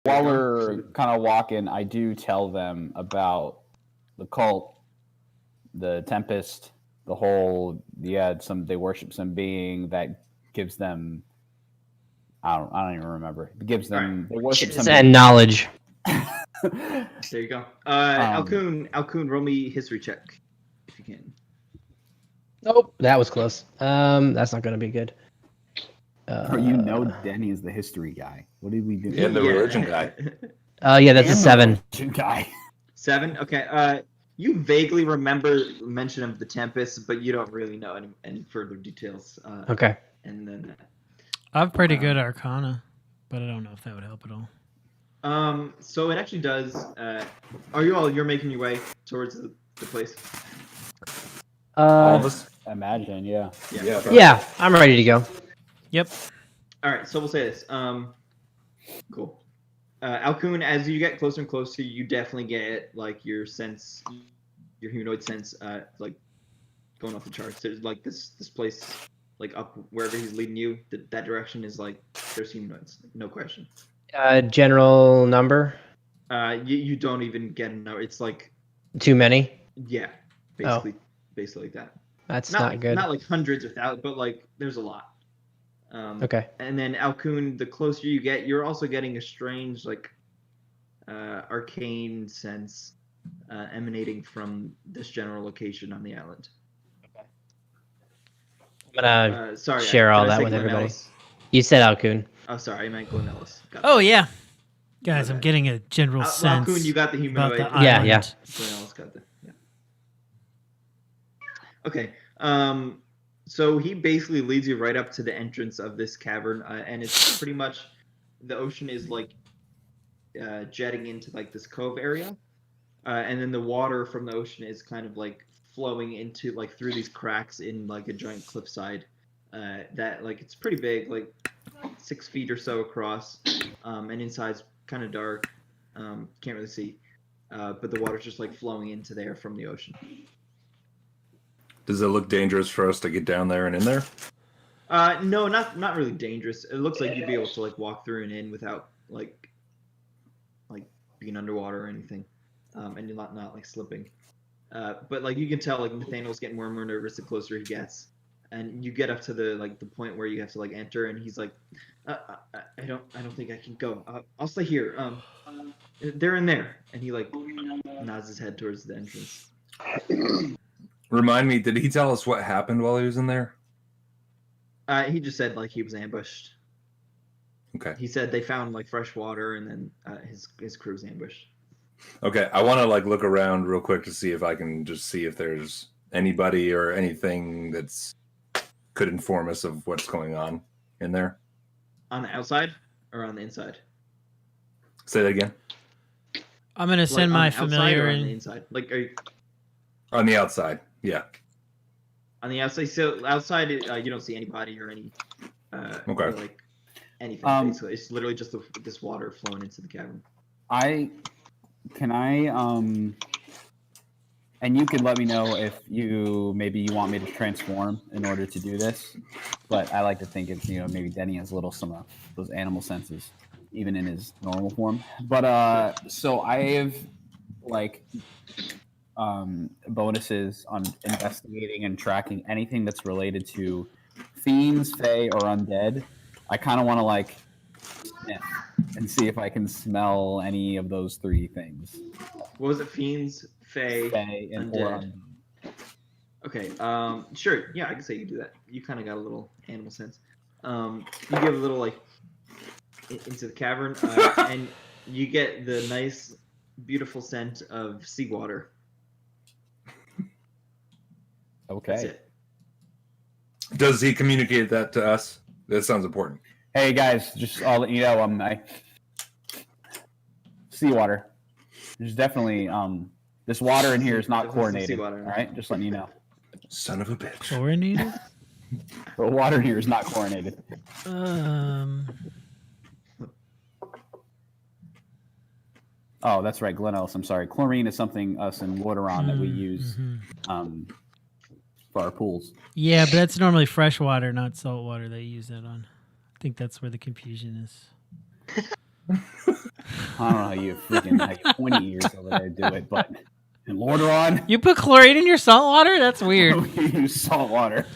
While we're kind of walking, I do tell them about the cult, the Tempest, the whole. They worship some being that gives them. I don't even remember. It gives them. They worship some and knowledge. There you go. Alcoon, roll me history check if you can. Nope, that was close. That's not gonna be good. Denny is the history guy. What did we do? And the religion guy. Yeah, that's a 7. Religion guy. 7. Okay. You vaguely remember mention of the Tempest, but you don't really know any further details. Okay. And then. I have pretty good Arcana, but I don't know if that would help at all. So it actually does. You're making your way towards the place? All of us? Imagine, yeah. Yeah, I'm ready to go. Yep. All right, so we'll say this. Cool. Alcoon, as you get closer and closer, you definitely get like your humanoid sense, like going off the charts. There's like this place, like up wherever he's leading you. That direction is like there's humanoids, no question. General number? You don't even get a number. It's like too many. Yeah, basically like that. That's not good. Not like hundreds or thousands, but like there's a lot. Okay. And then Alcoon, the closer you get, you're also getting a strange like arcane sense emanating from this general location on the island. I'm gonna sorry, share all did I that say with Glen everybody. Ellis? You said Alcoon. Oh, sorry, I meant Glen Ellis. Oh yeah, guys, I'm getting a general sense. Alcoon, you got the about humanoid. the Yeah. island. Glen Ellis got the Okay. So he basically leads you right up to the entrance of this cavern, and it's pretty much the ocean is like jetting into like this cove area, and then the water from the ocean is kind of like flowing into like through these cracks in like a giant cliffside that like it's pretty big, like 6 feet or so across, and inside's kind of dark, can't really see, but the water's just like flowing into there from the ocean. Does it look dangerous for us to get down there and in there? No, not really dangerous. It looks like you'd be able to like walk through and in without like being underwater or anything, and you're not like slipping. But like you can tell, like Nathaniel's getting more and more nervous the closer he gets, and you get up to the point where you have to like enter, and he's like, I don't think I can go. I'll stay here. They're in there, and he like nods his head towards the entrance. Remind me, did he tell us what happened while he was in there? He just said like he was ambushed. Okay. He said they found like fresh water, and then his crew's ambushed. Okay, I want to like look around real quick to see if I can just see if there's anybody or anything that's could inform us of what's going on in there. On the outside or on the inside? Say that again. I'm gonna send my familiar on in. the inside. Like, are you On the outside, yeah. on the outside? So outside, you don't see anybody or any. Okay. Or, like anything. Basically, it's literally just this water flowing into the cavern. And you can let me know if you want me to transform in order to do this. But I like to think it's maybe Denny has some of those animal senses, even in his normal form. But so I have like bonuses on investigating and tracking anything that's related to fiends, fae, or undead. I kind of want to like sniff and see if I can smell any of those 3 things. What was it? Fiends, fae, and undead. Okay. Sure. Yeah, I can say you do that. You kind of got a little animal sense. You give a little like into the cavern, and you get the nice, beautiful scent of seawater. Okay. That's it. Does he communicate that to us? That sounds important. Hey guys, just I'll let you know, seawater. There's definitely this water in here is not coordinated. All right, just letting you know. Son of a bitch. Chlorinated? The water in here is not chlorinated. Oh, that's right, Glen Ellis. I'm sorry. Chlorine is something us in Wateron that we use for our pools. Yeah, but that's normally fresh water, not salt water. They use that on. I think that's where the confusion is. I don't know how you freaking how you 20 years over there do it, but in Lordaeron, You put chlorine in your salt water? That's weird. you use salt water.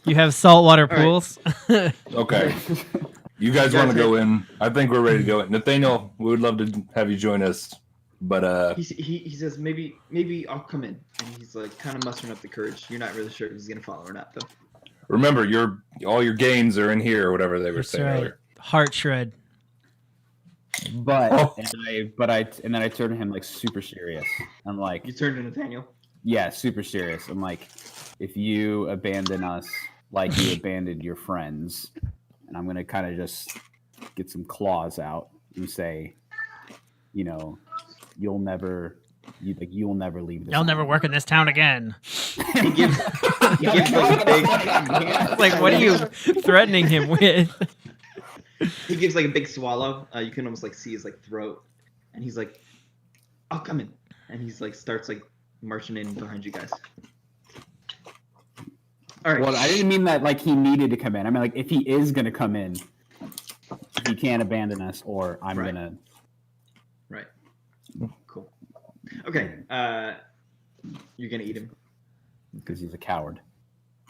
You have saltwater All right. pools. Okay. You guys want to go in? I think we're ready to go in. Nathaniel, we would love to have you join us, but He says maybe I'll come in, and he's like kind of mustering up the courage. You're not really sure if he's gonna follow or not, though. remember, all your gains are in here, or whatever they were That's saying right. earlier. Heart shred. But Oh. and then I turned to him like super serious. I'm like, You turn to Nathaniel. yeah, super serious. I'm like, if you abandon us like you abandoned your friends, and I'm gonna kind of just get some claws out and say, you know, you'll never leave this. You'll never island." work in this town again. He gives like a big Like, what are you threatening him with? he gives like a big swallow. You can almost like see his like throat, and he's like, "I'll come in," and he's like starts like marching in behind you guys. All right. Well, I didn't mean that like he needed to come in. I mean like if he is gonna come in, he can't abandon us, or I'm Right. gonna. Right. Cool. Okay. You're gonna eat him. Because he's a coward.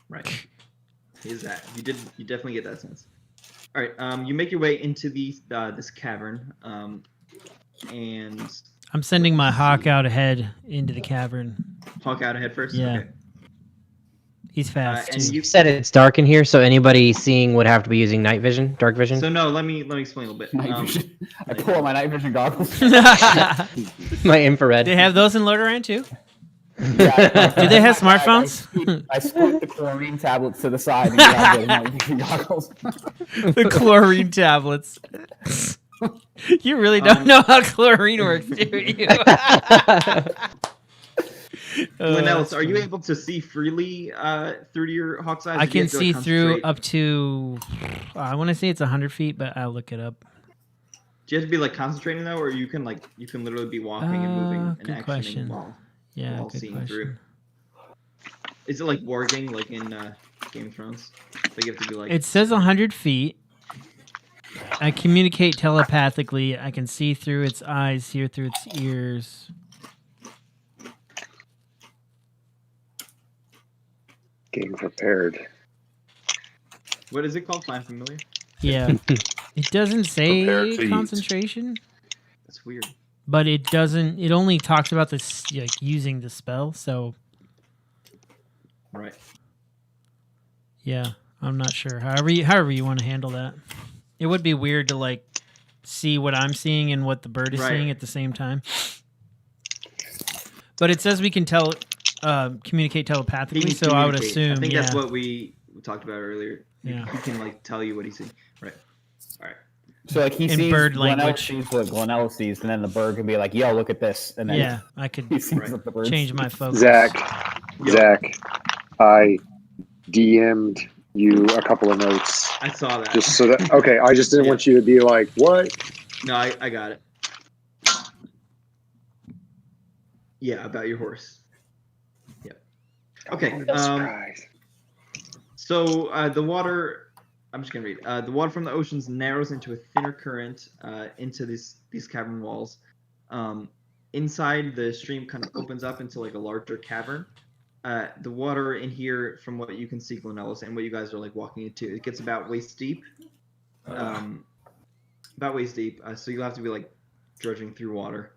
Right. He's that. You definitely get that sense. All right. You make your way into this cavern. And I'm sending my hawk out ahead into the cavern. Hawk out ahead first. Yeah. Okay. He's fast. and too. You said it's dark in here, so anybody seeing would have to be using night vision, dark vision. So no, let me explain a little bit. Night vision. I pull out my night vision goggles. My infrared. They have those in Lordaeron too? Yeah, Do they have I smartphones? I scoot the chlorine tablets to the side and grab the night vision goggles. The chlorine tablets. You really don't know how chlorine works, do you? Linellis, are you able to see freely through to your hawk's eyes? I Or do you can have to, like, see through concentrate? up to, I want to say it's 100 feet, but I'll look it up. Do you have to be like concentrating though, or you can literally be walking and moving and Good actioning question. while Yeah, while good seeing question. through? Is it like warging, like in Game of Thrones? Like you have to be like. It says 100 feet. I communicate telepathically. I can see through its eyes, hear through its ears. Getting prepared. What is it called? Find familiar? Yeah. It doesn't Prepare say to eat. concentration, That's weird. but it doesn't. It only talks about this like using the spell. So Right. yeah, I'm not sure. However you want to handle that. It would be weird to like see what I'm seeing and what the bird is Right. seeing at the same time. But it says we can communicate He telepathically, can so I would communicate. assume. I think yeah. that's what we talked about earlier. Yeah. He can like tell you what he's seeing. Right. All right. So like he In sees bird Glenelg language. sees what Glenelg sees, and then the bird can be like, "Yo, look at this," and then Yeah, I could he sees Right. what the bird change sees. my focus. Zach, I DM'd you a couple of notes I saw that. just so that. Okay, I just didn't Yeah. want you to be like, "What?" No, I got it. Yeah, about your horse. Yep. Okay. I'm surprised. So the water. I'm just gonna read. The water from the oceans narrows into a thinner current into these cavern walls. Inside, the stream kind of opens up into like a larger cavern. The water in here, from what you can see, Glenellis, and what you guys are like walking into, it gets about waist deep. About waist deep. So you'll have to be like drudging through water.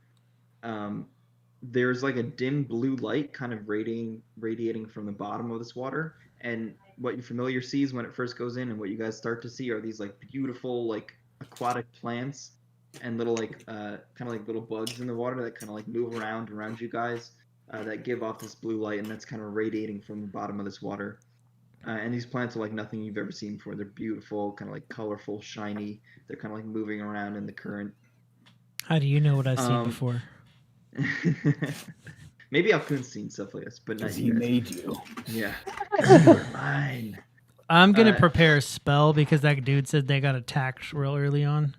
There's like a dim blue light kind of radiating from the bottom of this water, and what your familiar sees when it first goes in, and what you guys start to see are these like beautiful like aquatic plants and little like kind of like little bugs in the water that kind of like move around you guys that give off this blue light, and that's kind of radiating from the bottom of this water. And these plants are like nothing you've ever seen before. They're beautiful, kind of like colorful, shiny. They're kind of like moving around in the current. How do you know what I've seen Um, before? Maybe Alkun's seen stuff like this, but not Because he you guys. made you. Yeah. You're mine. I'm gonna uh, prepare a spell because that dude said they got attacked real early on.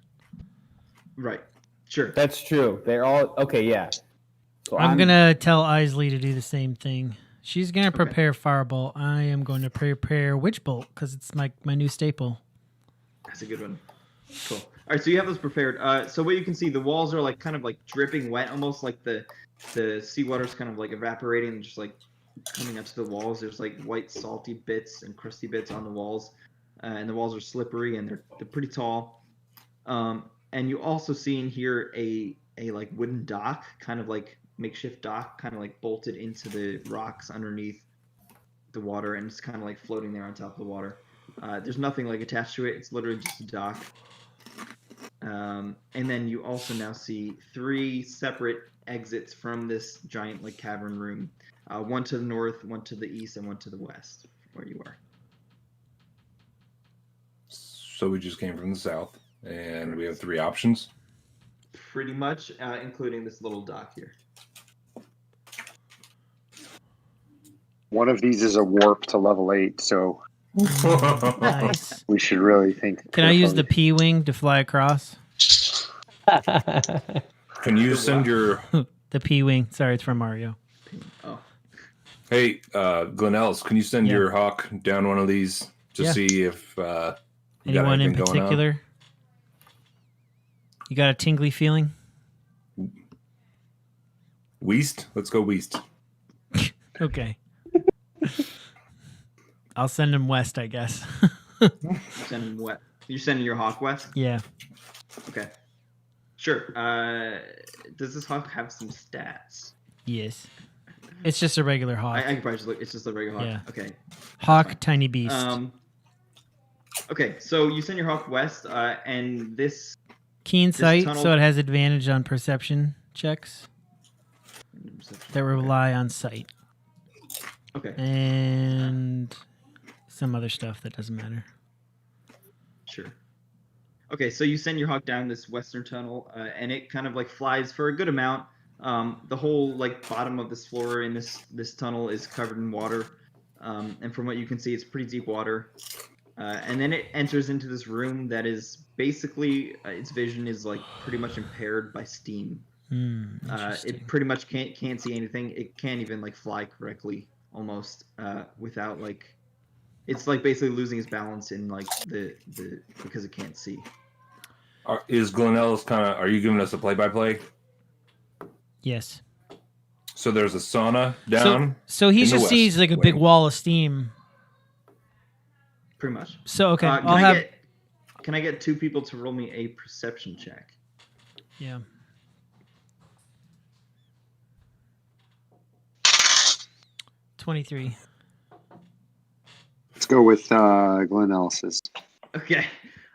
Right. Sure. That's true. They're all okay. Yeah. So I'm gonna tell Isley to do the same thing. She's gonna prepare Firebolt. I am going to prepare Witch Bolt because it's my new staple. That's a good one. Cool. right, so you have those prepared. So what you can see, the walls are like kind of like dripping wet, almost like the seawater's kind of like evaporating and just like coming up to the walls. There's like white salty bits and crusty bits on the walls, and the walls are slippery and they're pretty tall. And you also see in here a like wooden dock, kind of like makeshift dock, kind of like bolted into the rocks underneath the water, and it's kind of like floating there on top of the water. There's nothing like attached to it. It's literally just a dock. And then you also now see 3 separate exits from this giant like cavern room. One to the north, one to the east, and one to the west, where you are. So we just came from the south, and we have 3 options. Pretty much, including this little dock here. One of these is a warp to level 8, so Nice. we should really think. Can I use the carefully. P-wing to fly across? Can you send your The P-wing. Sorry, it's from Mario. Oh, hey Glen Ellis? Can you send Yeah. your hawk down one of these to Yeah. see if you got Anyone in anything going on? particular? You got a tingly feeling? West? Let's go west. Okay. I'll send him west, I guess. send him west. You're sending your hawk west? Yeah. Okay. Sure. Does this hawk have some stats? Yes. It's just a regular hawk. I can probably just look. It's just a regular hawk. Yeah. Okay. Hawk, tiny beast. Okay, so you send your hawk west, and this Keen sight, tunnel- so it has advantage on perception checks that rely on sight. Okay, And some other stuff that doesn't matter. sure. Okay, so you send your hawk down this western tunnel, and it kind of like flies for a good amount. The whole like bottom of this floor in this tunnel is covered in water, and from what you can see, it's pretty deep water. And then it enters into this room that is basically its vision is like pretty much impaired by steam. Interesting. It pretty much can't see anything. It can't even like fly correctly almost without like it's like basically losing its balance in like the because it can't see. Is Glen Ellis kind of? Are you giving us a play-by-play? Yes. So there's a sauna down. So he in the just west sees like a big wing. wall of steam. Pretty much. So okay, Can I'll I have can I get 2 people to roll me a perception check? yeah. 23. Let's go with Glen Ellis's. Okay.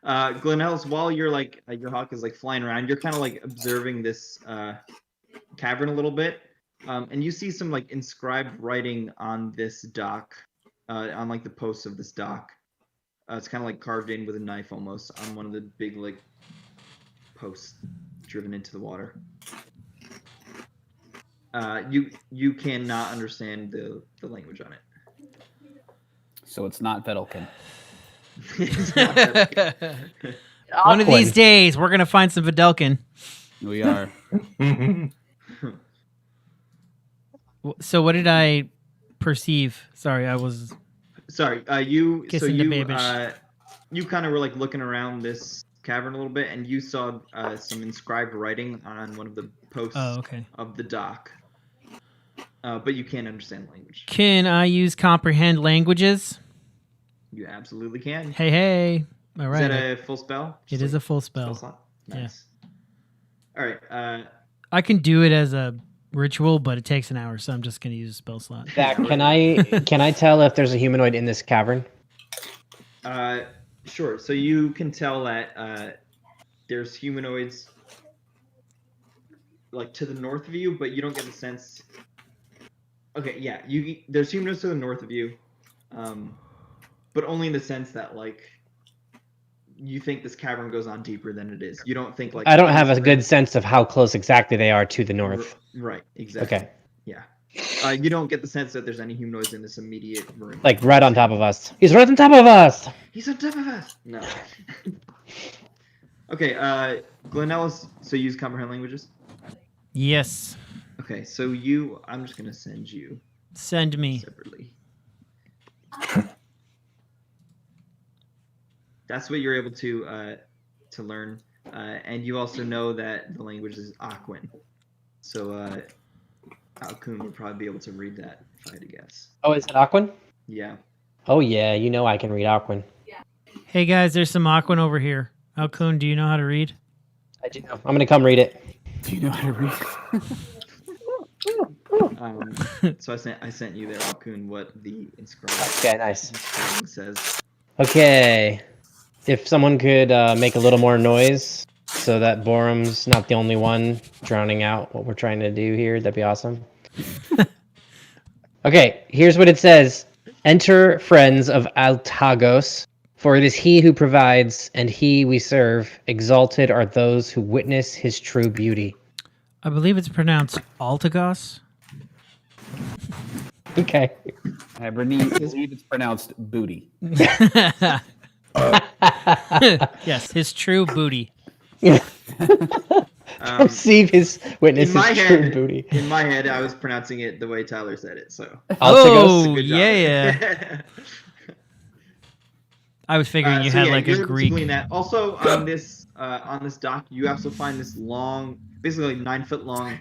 Glen Ellis, while you're like your hawk is like flying around, you're kind of like observing this cavern a little bit, and you see some like inscribed writing on this dock, on like the posts of this dock. It's kind of like carved in with a knife almost on one of the big like posts driven into the water. You cannot understand the language on it. So it's not Vedalken. It's not that- One of these days, we're gonna find some Videlkin. We are. So what did I perceive? Sorry, I was. Sorry, you Kissing the babish. you kind of were like looking around this cavern a little bit, and you saw some inscribed writing on one of the posts Oh, okay. of the dock, but you can't understand the language. Can I use comprehend languages? You absolutely can. Hey, hey. All Is right. that a full spell? It is a full spell spell. slot? Nice. All right. I can do it as a ritual, but it takes an hour, so I'm just gonna use a spell slot. Zach, can I tell if there's a humanoid in this cavern? Sure. So you can tell that there's humanoids like to the north of you, but you don't get the sense. Okay, yeah, there's humanoids to the north of you, but only in the sense that like you think this cavern goes on deeper than it is. You don't think like I don't have a good sense of how close exactly they are to the north. Right. Exactly. Okay. Yeah. You don't get the sense that there's any humanoids in this immediate room. Like right on top of us. He's right on top of us. He's on top of us. No. Okay. Glen Ellis. So you use comprehend languages. Yes. Okay. So I'm just gonna send you Send me. separately. That's what you're able to learn. And you also know that the language is Aquan. So Alkun would probably be able to read that if I had to guess. Oh, is it Aquan? Yeah. Oh yeah, you know I can read Aquan. Hey guys, there's some Aquan over here. Alkun, do you know how to read? I do. I'm gonna come read it. Do you know how to read? So I sent you there, Alkun, what the inscribed Okay, nice. thing says. Okay, if someone could make a little more noise so that Borum's not the only one drowning out what we're trying to do here, that'd be awesome. Okay, here's what it says. Enter, friends of Altagos, for it is he who provides, and he we serve. Exalted are those who witness his true beauty. I believe it's pronounced Altagos. Okay. I believe it's pronounced booty. Yes, his true booty. Receive his witness In my his true head, booty. in my head, I was pronouncing it the way Tyler said it. So Altagos? Oh, good job. yeah. I was figuring you so had yeah, like you're a able to Greek. glean that. Also on this dock, you also find this long, basically 9-foot long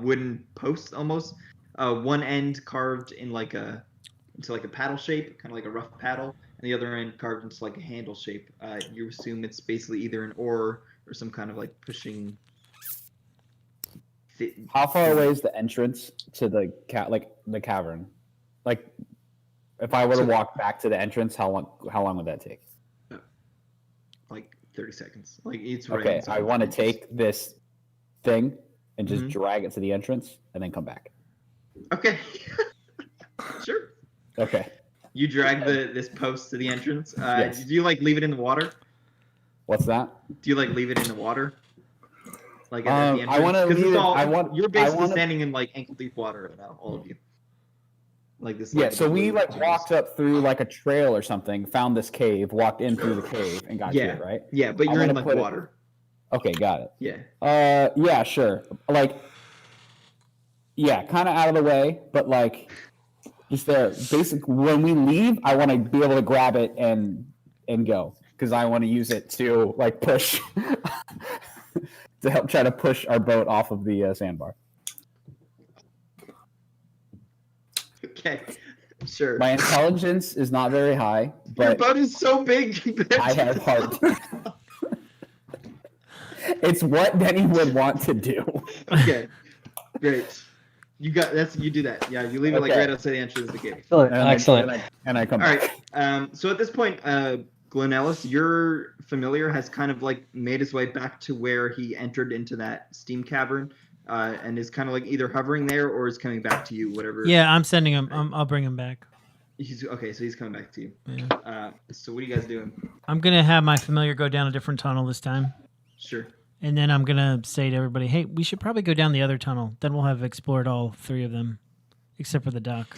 wooden post almost. One end carved in into like a paddle shape, kind of like a rough paddle, and the other end carved into like a handle shape. You assume it's basically either an oar or some kind of like pushing. How far away is the entrance to the the cavern? Like, if I were to walk back to the entrance, how long would that take? Like 30 seconds. Like it's right. Okay, inside I the want to entrance. take this thing and just Mhm. drag it to the entrance and then come back. Okay. Sure. Okay. You drag this post to the entrance. Yes. Do you like leave it in the water? What's that? Do you like leave it in the water? Like at the entrance? I want to 'Cause it's leave it. all- You're basically wanna- standing in like ankle deep water right now, all of you. Like this. Yeah, like, so we blue like juice. walked up through like a trail or something, found this cave, walked in through the cave, and got Yeah. here, right? Yeah, but I you're in wanna like put it- water. Okay, got it. Yeah. Yeah, sure. Like, yeah, kind of out of the way, but like, just there. Basically, when we leave, I want to be able to grab it and go because I want to use it to like push to help try to push our boat off of the sandbar. Okay. Sure. My intelligence is not very high, Your but boat is so big. I have heart. It's what Benny would want to do. Okay. Great. You do that. Yeah, you leave it like Okay. right outside the entrance of the cave. Excellent. And I come All back. right. So at this point, Glenn Ellis, your familiar has kind of like made his way back to where he entered into that steam cavern, and is kind of like either hovering there or is coming back to you, whatever. Yeah, I'm sending him. I'll bring him back. He's okay. So he's coming back to you. Yeah. So what are you guys doing? I'm gonna have my familiar go down a different tunnel this time, Sure. and then I'm gonna say to everybody, "Hey, we should probably go down the other tunnel. Then we'll have explored all three of them, except for the dock."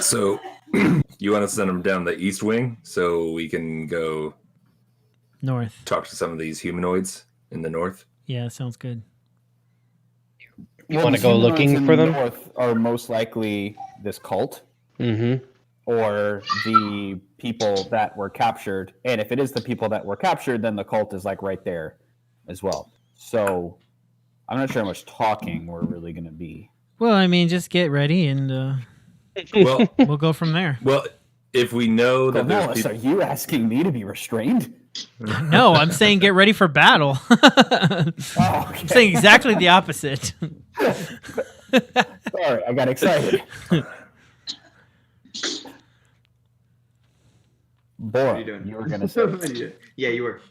So you want to send them down the east wing so we can go North. talk to some of these humanoids in the north? Yeah, sounds good. You wanna the go humanoids looking in for the them? North are most likely this cult Mm-hmm. or the people that were captured. And if it is the people that were captured, then the cult is like right there as well. So I'm not sure how much talking we're really going to be. Well, I mean, just get ready, and Well, we'll go from there. well, if we know that there's Cornelius, are people, you asking me to be restrained? No, I'm saying get ready for battle. I'm Oh, okay. saying exactly the opposite. Sorry, I got excited. What are you Boy, doing? you were going to say. What are you doing? Yeah, you were.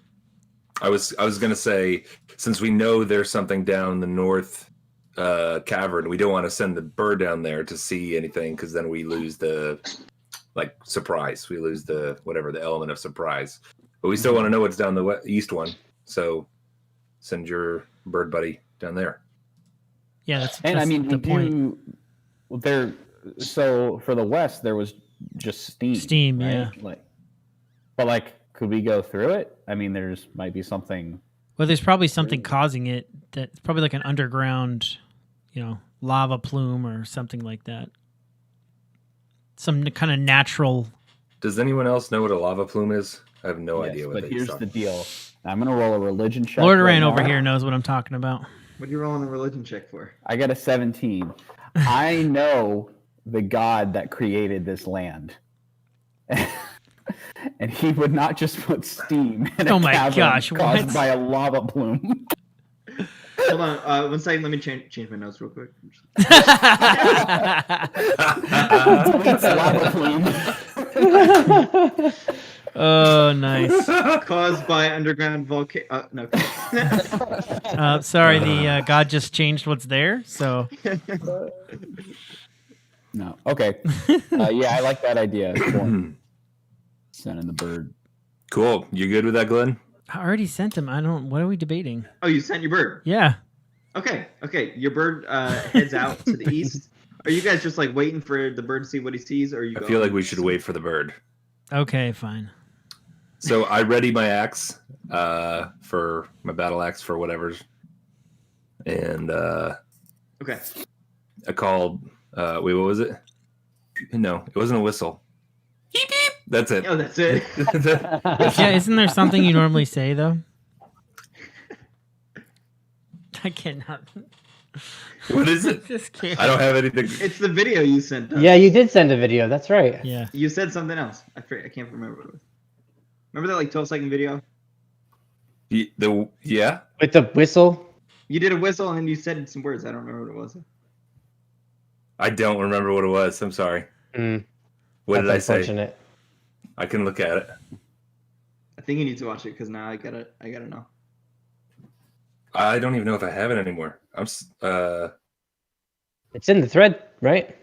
I was gonna say, since we know there's something down the north cavern, we don't want to send the bird down there to see anything because then we lose the surprise. We lose the element of surprise. But we still want to know what's down the east one. So send your bird buddy down there. Yeah, that's And I mean, the we point. do. There. So for the west, there was just steam. Steam, right? yeah. But like, could we go through it? I mean, there's might be something. Well, there's probably something causing it. That's probably like an underground, lava plume or something like that. Some kind of natural. Does anyone else know what a lava plume is? I have no Yes, idea what but they here's talk. the deal. I'm gonna roll a religion check. Lord right Rain over now. here knows what I'm talking about. What are you rolling a religion check for? I got a 17. I know the God that created this land. And he would not just put steam in a Oh my cavern gosh, caused what? by a lava plume. Hold on, 1 second. Let me change my notes real quick. Deletes lava plume. Oh, nice. Caused by underground volcano. No. Sorry, the God just changed what's there. So No. Okay. Yeah, I like that idea. Cool. Sending the bird. Cool. You good with that, Glenn? I already sent him. I don't. What are we debating? Oh, you sent your bird. Yeah. Okay. Your bird heads out to the east. Are you guys just like waiting for the bird to see what he sees, or are you? I feel like we should wait for the bird. Okay. Fine. So I ready my axe for my battle axe for whatever's, and Okay. I called. Wait, what was it? No, it wasn't a whistle. Beep, beep. That's it. Oh, that's it. Yeah. Isn't there something you normally say though? I cannot. What is it? Just can't. I don't have anything. It's the video you sent us. Yeah, you did send a video. That's right. Yeah. You said something else. I can't remember what it was. Remember that like 12-second video? Yeah. With the whistle. You did a whistle and then you said some words. I don't remember what it was. I don't remember what it was. I'm sorry. Mm, What did I that's say? unfortunate. I can look at it. I think you need to watch it because now I gotta know. I don't even know if I have it anymore. It's in the thread, right?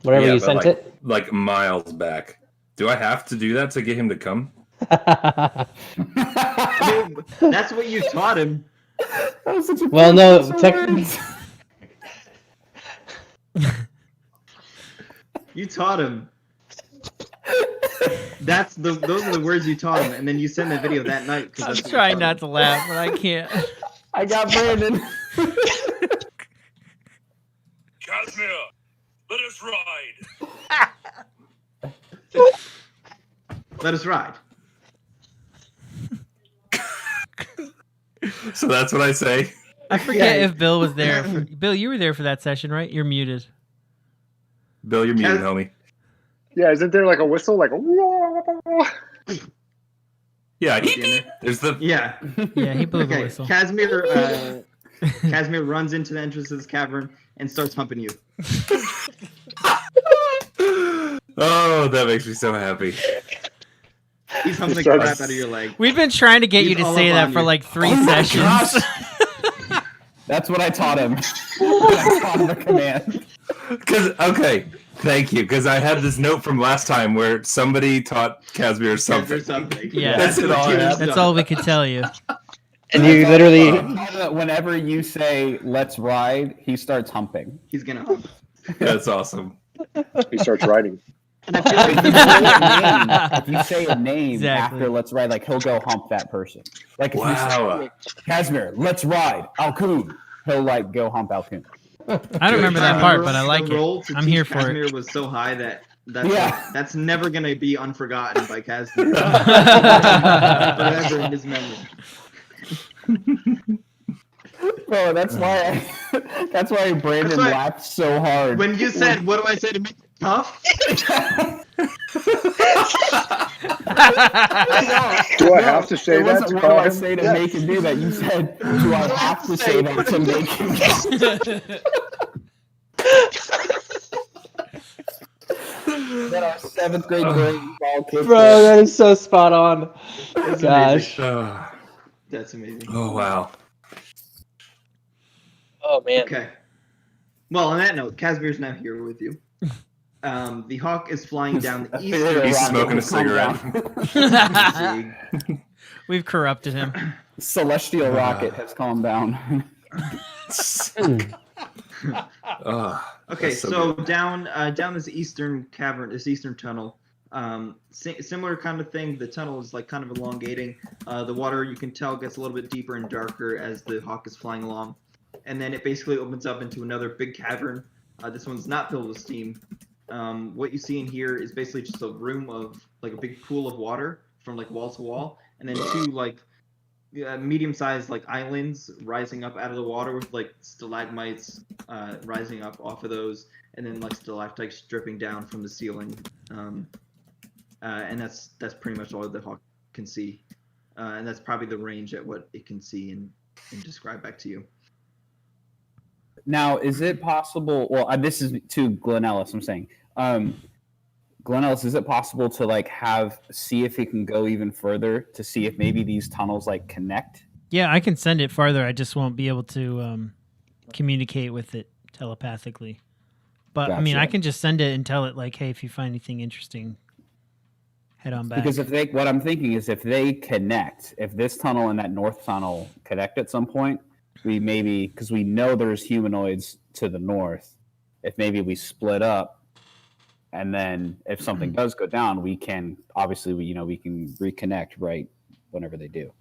Whatever Yeah, you but sent it. like miles back. Do I have to do that to get him to come? I mean, that's what you taught him. That was such a Well, no, perfect tech- words. You taught him. Those are the words you taught him, and then you send that video that night. I'm trying not to laugh, but I can't. I got Brandon. Casimir, let us ride. Let us ride. So that's what I say. I forget if Bill was there. Bill, you were there for that session, right? You're muted. Bill, you're muted, Cas- homie. Yeah, isn't there like a whistle? Like a Yeah, Dinner. there's the. Yeah. Yeah, he blew the Okay. whistle. Casimir runs into the entrance of this cavern and starts humping you. Oh, that makes me so happy. He's humping the Starts- crap out of your leg. We've been trying to get He's you to all say up that on for you. like 3 Oh my sessions. gosh. That's what I taught him. I taught him the command. Okay, thank you. Because I had this note from last time where somebody taught Casimir something. Something. Yeah. That's it all I have. That's all we could tell you. And you literally. Whenever you say "let's ride," he starts humping. He's gonna hump. That's awesome. he starts riding. And I feel like If you say a name Exactly. after "let's ride," like he'll go hump that person. Like if you Wow. say Casimir, "let's ride," Alcoon, he'll like go hump Alcoon. I don't remember that part, but I like the roll it. to I'm teach here for Casimir it. was so high that's Yeah. that's never gonna be unforgotten by Casimir. Forever in his memory. Bro, that's why Brandon That's why- laughed so hard. When you said, "What do I say to make it tough?" Do I have to say it that wasn't to what do call I him? say to Yes. make him do that. You said, "Do I have to say that to make him?" That our 7th grade brain all kicked Bro, in. that is so spot on. That's Gosh. amazing. That's amazing. Oh, wow. Oh man. Okay. Well, on that note, Casimir's now here with you. The hawk is flying down the He's eastern. He's smoking a cigarette. We've corrupted him. Celestial rocket has calmed down. Oh, Okay, that's so good. down this eastern cavern, this eastern tunnel, similar kind of thing. The tunnel is like kind of elongating. The water, you can tell, gets a little bit deeper and darker as the hawk is flying along, and then it basically opens up into another big cavern. This one's not filled with steam. What you see in here is basically just a room of like a big pool of water from like wall to wall, and then 2 like medium-sized like islands rising up out of the water with like stalagmites rising up off of those, and then like stalactites dripping down from the ceiling. And that's pretty much all the hawk can see, and that's probably the range at what it can see and describe back to you. Now, is it possible? Well, this is to Glen Ellis. I'm saying, Glen Ellis, is it possible to like see if it can go even further to see if maybe these tunnels like connect? Yeah, I can send it farther. I just won't be able to communicate with it telepathically. But I mean, Gotcha. I can just send it and tell it like, hey, if you find anything interesting, head on back. Because what I'm thinking is if they connect, if this tunnel and that north tunnel connect at some point, because we know there's humanoids to the north, if maybe we split up, and then if something does go down, we can obviously we can reconnect right whenever they do.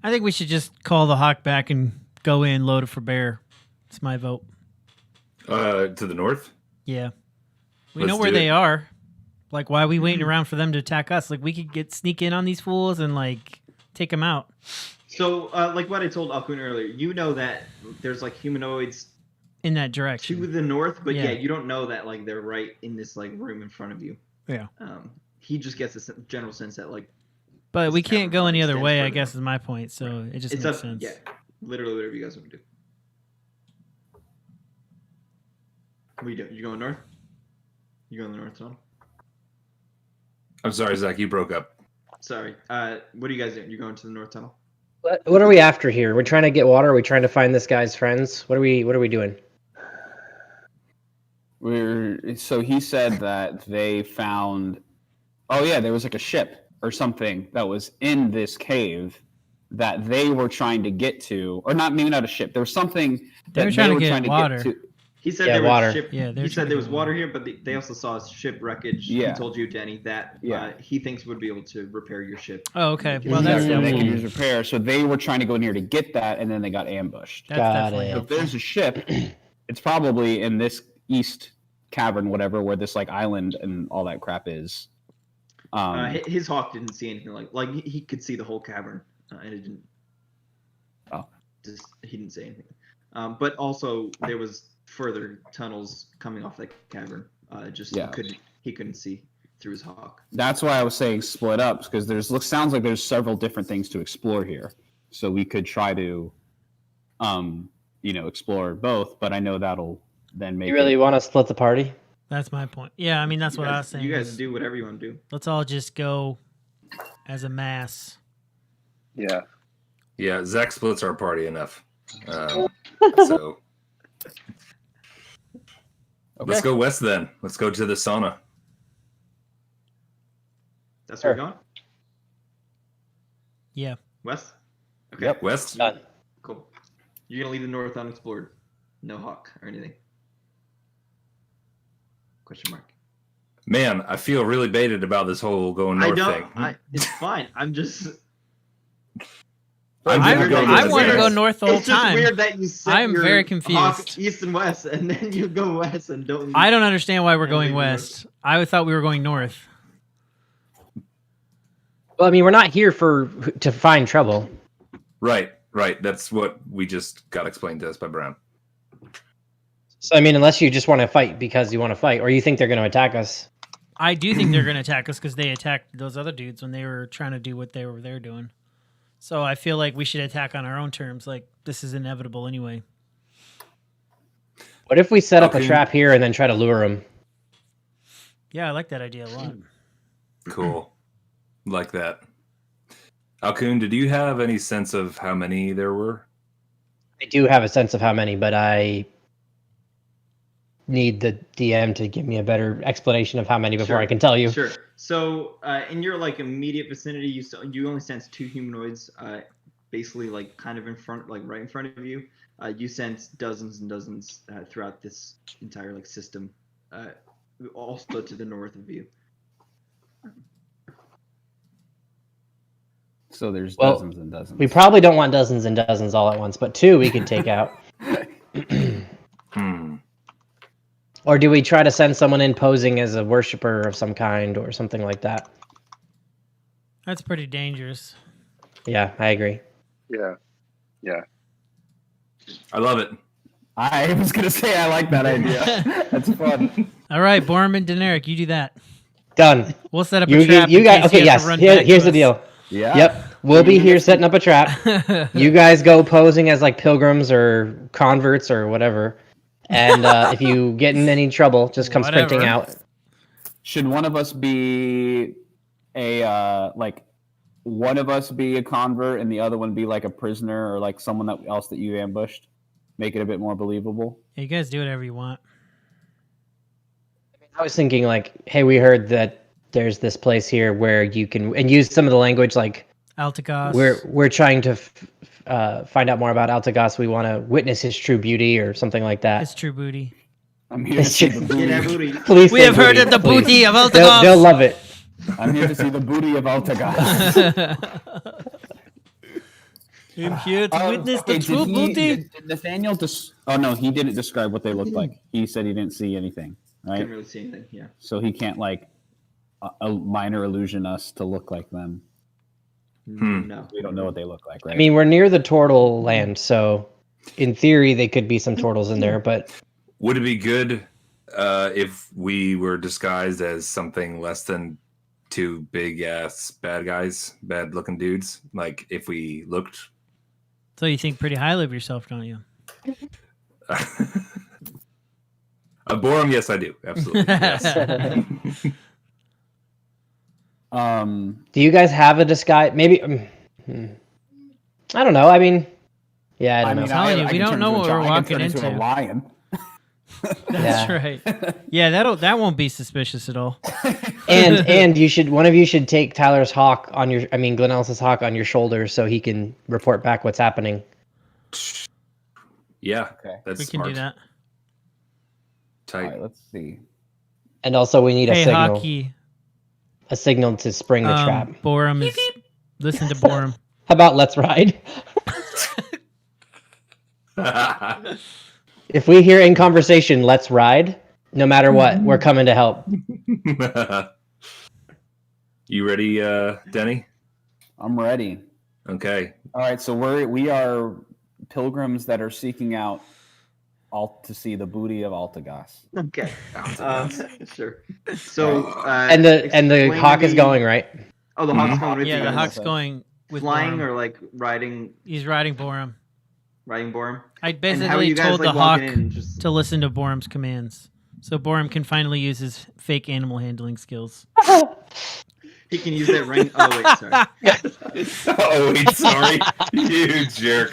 I think we should just call the hawk back and go in, load it for bear. It's my vote. To the north. Yeah, we Let's know where do they it. are. Like, why are we waiting around for them to attack us? Like, we could sneak in on these fools and like take them out. So, like what I told Alkun earlier, you know that there's like humanoids In that to direction. the north, but Yeah. yeah, you don't know that like they're right in this like room in front of you. Yeah. He just gets a general sense that like But we This can't go camera any other extends way, I further. guess is my point. So it just it's makes up. sense. Yeah, literally whatever you guys want to do. What are you doing? You going north? You going the north tunnel? I'm sorry, Zach, you broke up. Sorry. What are you guys doing? You going to the north tunnel? What are we after here? We're trying to get water. Are we trying to find this guy's friends? What are we doing? So he said that they found, oh yeah, there was like a ship or something that was in this cave that they were trying to get to, or maybe not a ship. There was something They that were trying to get water. to. He said Yeah, there was water. ship. Yeah, they're he trying said to there get was water water. here, but they also saw ship wreckage. Yeah. He told you, Danny, that Yeah. he thinks would be able to repair your ship. Oh, okay. Yeah, Well, that's Exactly, they helpful. could use repair. So they were trying to go in here to get that, and then they got ambushed. That's Got definitely it. If helpful. there's a ship, it's probably in this east cavern, whatever, where this like island and all that crap is. His hawk didn't see anything like he could see the whole cavern, and it didn't. Oh. He didn't say anything. But also there was further tunnels coming off that cavern. Yeah. He couldn't see through his hawk. That's why I was saying split up, because sounds like there's several different things to explore here. So we could try to, explore both. But I know that'll then make You really want to split the party? That's my point. Yeah, I mean, that's You what guys, I was saying. You guys is do whatever you want to do. Let's all just go as a mass. Yeah. Yeah, Zach splits our party enough. So let's go west then. Let's go to the sauna. That's where we're going. Yeah. West. Okay. Yep. West. Done. Cool. You're gonna leave the north unexplored. No hawk or anything. Question mark. Man, I feel really baited about this whole going north thing. It's fine. I'm just. I'm I gonna go I with want to Zach. go north the whole It's just time. weird that you set I'm your very hawk confused. east and west, and then you go west and don't. I don't understand why we're And going leave west. I thought we were going north. Well, I mean, we're not here to find trouble. Right. That's what we just got explained to us by Brown. So I mean, unless you just want to fight because you want to fight, or you think they're going to attack us. I do think they're going to attack us because they attacked those other dudes when they were trying to do what they were there doing. So I feel like we should attack on our own terms. Like, this is inevitable anyway. What if we set up a Okay. trap here and then try to lure them? Yeah, I like that idea a lot. Cool. Like that. Alkun, did you have any sense of how many there were? I do have a sense of how many, but I need the DM to give me a better explanation of how many before Sure. I can tell you. Sure. So in your like immediate vicinity, you only sense 2 humanoids, basically like kind of in front, like right in front of you. You sense dozens and dozens throughout this entire like system, also to the north of you. So there's Well, dozens and dozens. We probably don't want dozens and dozens all at once, but 2 we could take out. Or do we try to send someone in posing as a worshiper of some kind or something like that? That's pretty dangerous. Yeah, I agree. Yeah. Yeah. I love it. I was gonna say I like that idea. That's fun. All right, Borman, Daenerys, you do that. Done. We'll set up a You trap. you in guys. case Okay, you have to yes. run Here, back here's to the deal. Yeah. Yep, we'll be here setting up a trap. us. You guys go posing as like pilgrims or converts or whatever, and if you get in any trouble, just come sprinting Whatever. out. Should one of us be a like one of us be a convert and the other one be like a prisoner or like someone else that you ambushed? Make it a bit more believable. You guys do whatever you want. I was thinking like, hey, we heard that there's this place here where you can and use some of the language like Altagas. we're trying to find out more about Altagas. We want to witness his true beauty or something like that. It's true booty. I'm here to see the Get that booty. booty. Please, We say have heard of the please. booty of They'll Altagas. love it. I'm here to see the booty of Altagas. I'm here to witness the true booty. Did Nathaniel oh no, he didn't describe what they looked like. He said he didn't see anything, right? Couldn't really see anything. Yeah. So he can't like a minor illusion us to look like them. No. We don't know what they look like, right? I mean, we're near the turtle land, so in theory, they could be some turtles in there. But Would it be good if we were disguised as something less than two big ass bad guys, bad looking dudes? Like if we looked. So you think pretty highly of yourself, don't you? Borum, yes, I do. Absolutely. Yes. do you guys have a disguise? Maybe. I don't know. I mean, yeah, I don't know. telling you, we can don't turn know into what we're I can walking turn into a into. lion. That's Yeah. right. Yeah, that won't be suspicious at all. and you should one of you should take Tyler's hawk on your. I mean, Glen Ellis's hawk on your shoulder so he can report back what's happening. Yeah, Okay. that's We can smart. do that. All Tight. right, let's see. And also, we need Hey, a signal. hockey. A signal to spring the trap. Borum is. Listen to Borum. How about let's ride? If we hear in conversation, let's ride. No matter what, we're coming to help. You ready, Denny? I'm ready. Okay. All right, so we are pilgrims that are seeking out to see the booty of Altagas. Okay. Sure. So. And the explain hawk to is me- going right. Oh, the hawk's going with Yeah, you the guys. hawk's going with Flying Borum. or like riding He's riding Borum. Borum. I And how are basically you guys told like the hawk walking in? Just to listen to Borum's commands, so Borum can finally use his fake animal handling skills. he can use that ring. Oh wait, sorry. Oh, wait, sorry. You jerk.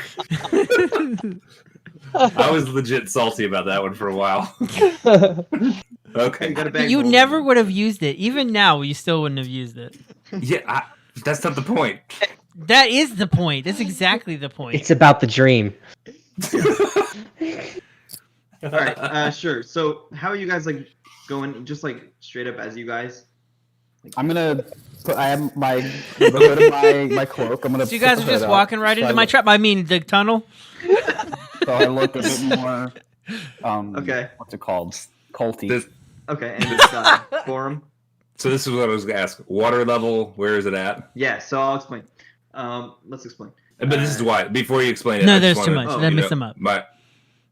I was legit salty about that one for a while. Okay. You got a bag You full. never would have used it. Even now, you still wouldn't have used it. Yeah, that's not the point. That is the point. That's exactly the point. It's about the dream. All right. Sure. So how are you guys like going? Just like straight up as you guys. I'm gonna put. I have the hood of my cloak. I'm gonna. So you guys put are the just hood up, walking right so into I my look- trap. I mean, the tunnel. So I look a bit more. Okay. What's it called? Culty. This- Okay. And it's forum. So this is what I was going to ask. Water level, where is it at? Yeah. So I'll explain. Let's explain. But this is why. Before you explain it, No, I there's just too wanna, much. oh, Let you me know, sum up.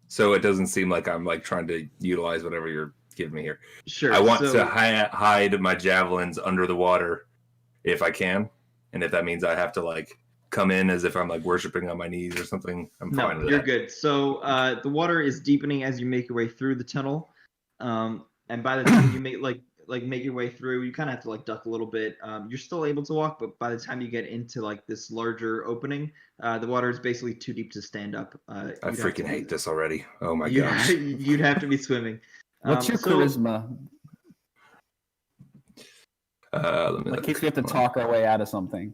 So it doesn't seem like I'm like trying to utilize whatever you're giving me here. Sure. I want so, to hide my javelins under the water if I can, and if that means I have to like come in as if I'm like worshiping on my knees or something, I'm fine No, with you're that. good. So the water is deepening as you make your way through the tunnel, and by the time you make your way through, you kind of have to like duck a little bit. You're still able to walk, but by the time you get into like this larger opening, the water is basically too deep to stand up. I freaking hate this already. Oh my You, gosh. you'd have to be swimming. What's your so- charisma? Let me In look. case we have to Hold on. talk our way out of something.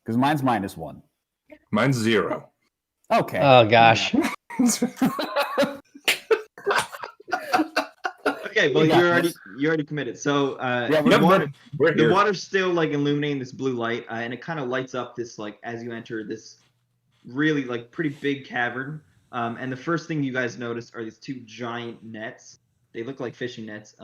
Because mine's -1. Mine's 0. Okay. Oh gosh. Okay, well We got you already committed. So Yeah, the water, We're the here. water's still like illuminating this blue light, and it kind of lights up this like as you enter this really like pretty big cavern. And the first thing you guys notice are these two giant nets. They look like fishing nets,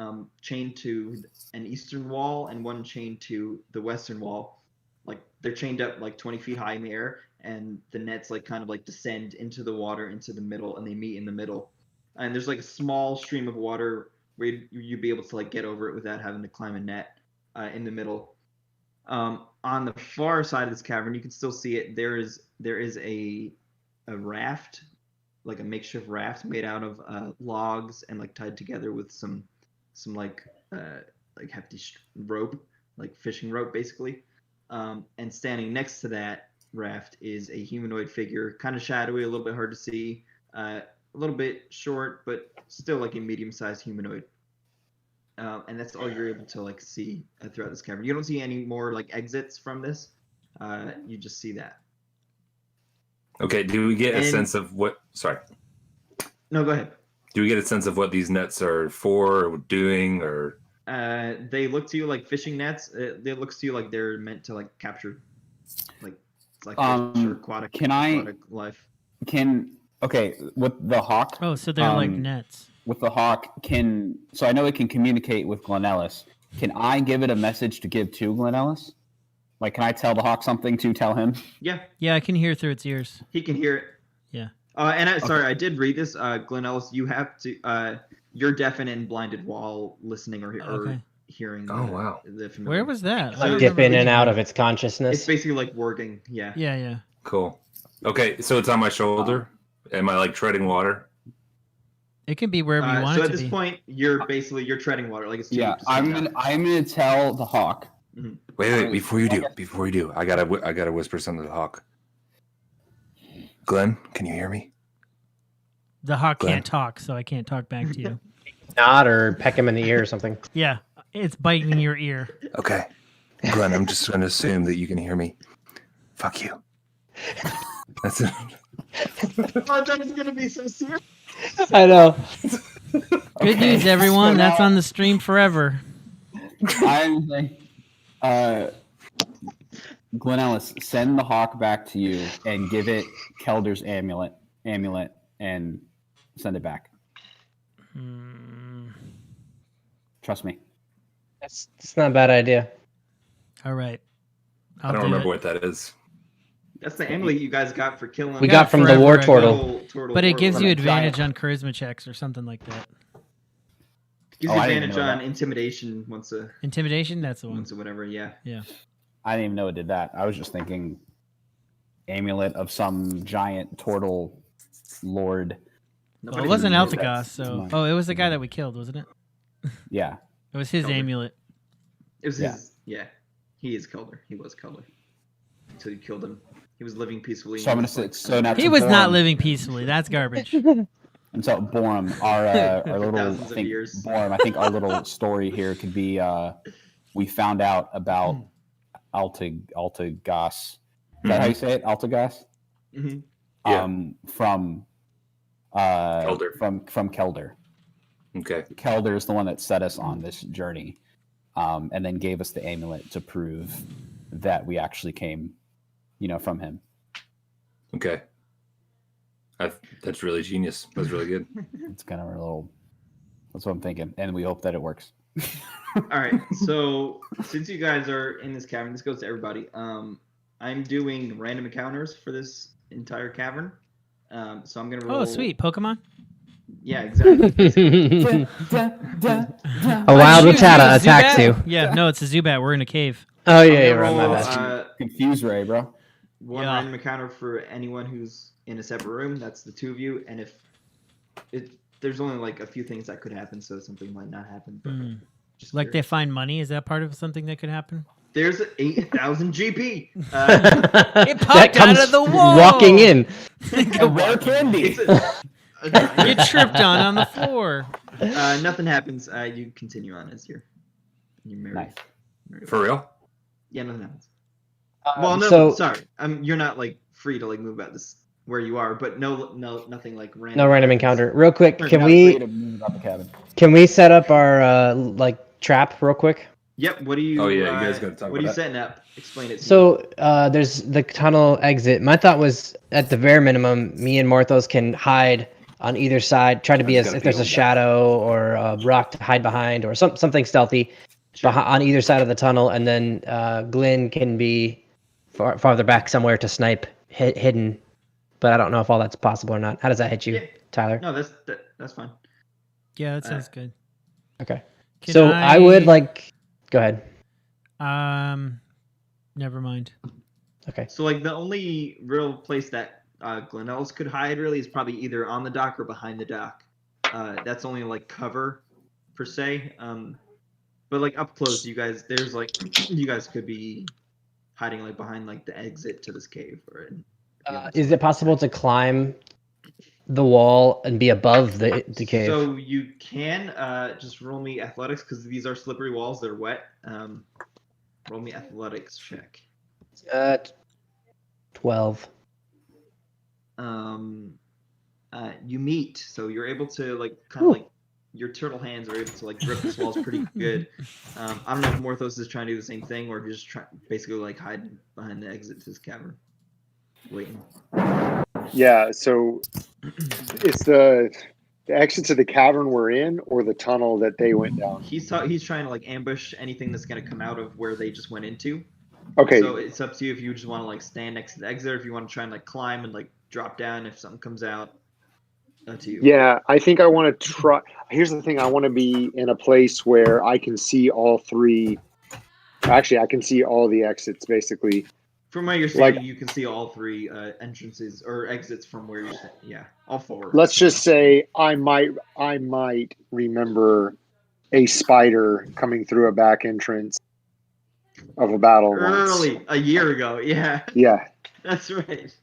chained to an eastern wall and one chained to the western wall. like they're chained up like 20 feet high in the air, and the nets like kind of like descend into the water into the middle, and they meet in the middle. And there's like a small stream of water where you'd be able to like get over it without having to climb a net in the middle. On the far side of this cavern, you can still see it. There is a raft, like a makeshift raft made out of logs and like tied together with some like hefty rope, like fishing rope basically. And standing next to that raft is a humanoid figure, kind of shadowy, a little bit hard to see, a little bit short, but still like a medium-sized humanoid. And that's all you're able to like see throughout this cavern. You don't see any more like exits from this. You just see that. Okay. Do we get a And- sense of what? Sorry. No, go ahead. Do we get a sense of what these nets are for, or doing, or? They look to you like fishing nets. They look to you like they're meant to like capture, like fish or aquatic, can I- aquatic life. Okay, with the hawk. Oh, so they're like Um, nets. With the hawk, so I know it can communicate with Glen Ellis. Can I give it a message to give to Glen Ellis? Like, can I tell the hawk something to tell him? Yeah, Yeah, I can hear through its ears. he can hear it. Yeah. Sorry, I did read this. Glen Ellis, you have to. You're deafened and blinded while listening or Okay. hearing. Oh, wow. The familiar. Where was that? It's I like don't Dip remember in and reading out that. of its consciousness. It's basically like working. Yeah. Yeah, yeah. Cool. Okay, so it's on my shoulder. Am I like treading water? It can be wherever you want So it at to this be. point, you're treading water. Like it's too Yeah, deep to I'm swim down. gonna tell the hawk. Wait, before you do, I gotta whisper something to the hawk. Glenn, can you hear me? The hawk Glenn. can't talk, so I can't talk back to you. Nod or peck him in the ear or something. Yeah, it's biting your ear. Okay. Glenn, I'm just gonna assume that you can hear me. Fuck you. That's it. Oh, that is gonna be so serious. I know. Good news, everyone. That's on the stream forever. I'm saying, Glen Ellis, send the hawk back to you and give it Kelder's amulet, and send it back. Hmm. Trust me. It's not a bad idea. All right. I don't do remember it. what that is. That's the amulet you guys got for killing. We got got from the forever war ago. turtle. But it gives you From a advantage giant- on charisma checks or something like that. Gives Oh, you I didn't advantage know on that. intimidation once a Intimidation, that's the one. once or whatever. Yeah. I didn't even know it did that. I was just thinking amulet of some giant turtle lord. Well, Nobody it wasn't knows Altagas, that's so. mine. Oh, it was the guy that we killed, wasn't it? Yeah. It was his Kelder. amulet. It was Yeah. his. Yeah. He is Kelder. He was Kelder. Until you killed him. He was living peacefully. So I'm gonna and say- just, so now- He was not Borum. living peacefully. That's garbage. And so Borum, our little Thousands I of think, years. Borum, I think our little story here could be we found out about Altagas. Is that how you say it? Altagas? Mhm. Yeah. From Kelder. From Kelder. Okay. Kelder is the one that set us on this journey, and then gave us the amulet to prove that we actually came, from him. Okay. That's really genius. That's really good. It's kind of a little. That's what I'm thinking, and we hope that it works. All right. So since you guys are in this cavern, this goes to everybody. I'm doing random encounters for this entire cavern. So I'm gonna roll. Oh, sweet. Pokemon? Yeah, exactly. A Oh, wild shoot, Rattata it's a attacks Zubat? you. Yeah, no, it's a Zubat. We're in a cave. Oh I'm yeah, gonna you're right. My roll, bad. Confuse Ray, bro. one Yeah. random encounter for anyone who's in a separate room. That's the two of you. And if there's only like a few things that could happen, so something might not happen. But Hmm. just Like they curious. find money? Is that part of something that could happen? There's 8,000 GP. It That popped out comes of the wall. walking in. A rare candy. You tripped on the floor. Nothing happens. You continue on as you're married. Nice. married. For real? Yeah, nothing happens. Well, no, so sorry. You're not like free to like move out this where you are, but nothing like random. no random encounter. Real quick, Sure, can Not we free to move about the cabin. set up our trap real quick? Yep. What do you? Oh, yeah, you guys gotta talk What are you about that. setting up? Explain it. To me. So there's the tunnel exit. My thought was, at the bare minimum, me and Morthos can hide on either side. Try to be That's as gotta if be there's a like that. shadow or a rock to hide behind, or something stealthy Sure. on either side of the tunnel, and then Glenn can be farther back somewhere to snipe hidden, but I don't know if all that's possible or not. How does that hit you, Yeah. Tyler? No, that's fine. Yeah, that sounds good. Okay. Can So I would like. Go ahead. Never mind. Okay. So like the only real place that Glenel's could hide really is probably either on the dock or behind the dock. That's only like cover per se. But like up close, you guys, there's like you guys could be hiding like behind like the exit to this cave, or Is it possible to climb the wall and be above the cave? So you can just roll me athletics because these are slippery walls. They're wet. Roll me athletics check. 12. You meet, so you're able to like kind of like your turtle hands are able to like grip this walls pretty good. I don't know if Morthos is trying to do the same thing or if you're just trying basically like hiding behind the exit to this cavern, waiting. Yeah, so it's the exit to the cavern we're in, or the tunnel that they went down. He's trying to like ambush anything that's gonna come out of where they just went into. Okay. So it's up to you if you just want to like stand next to the exit, or if you want to try and like climb and like drop down if something comes out. Up to you. Yeah, I think I want to try. Here's the thing: I want to be in a place where I can see all three. Actually, I can see all the exits basically. From where you're standing, you can see all three entrances or exits from where you're standing. Yeah, all four. Let's just say I might remember a spider coming through a back entrance of a battle Early, once. a year ago. Yeah. Yeah. That's right.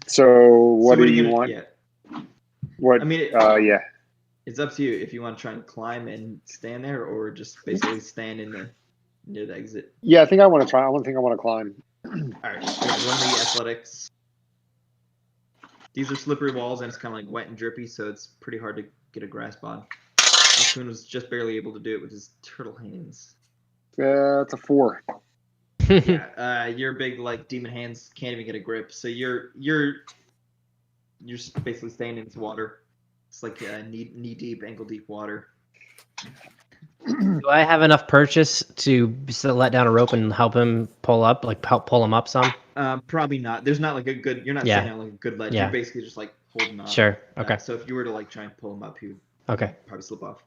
So what are do you gonna, want? Yeah. What? I mean, yeah. It's up to you if you want to try and climb and stand there, or just basically stand near the exit. Yeah, I think I want to try. I want to climb. All right, run the athletics. These are slippery walls, and it's kind of like wet and drippy, so it's pretty hard to get a grasp on. Altoon was just barely able to do it with his turtle hands. It's a 4. Yeah, your big like demon hands can't even get a grip, so you're just basically staying in this water. It's like knee deep, ankle deep water. Do I have enough purchase to let down a rope and help him pull up, like help pull him up some? Probably not. There's not like a good. You're not sitting on like a good ledge. Yeah. You're basically just like holding on. Sure. Okay. So if you were to like try and pull him up, he would probably slip off.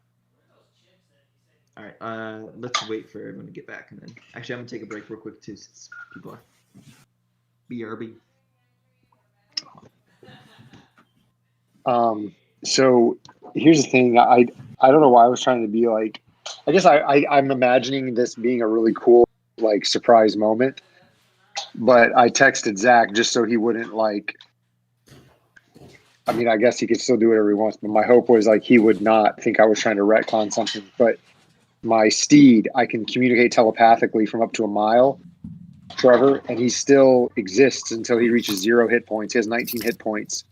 All right. Let's wait for everyone to get back, and then actually I'm gonna take a break real quick too, since people are BRB. So here's the thing. I don't know why I was trying to be like. I guess I'm imagining this being a really cool like surprise moment, but I texted Zach just so he wouldn't like. I mean, I guess he could still do whatever he wants, but my hope was like he would not think I was trying to retcon something. But my steed, I can communicate telepathically from up to a mile, Trevor, and he still exists until he reaches 0 hit points. He has 19 hit points.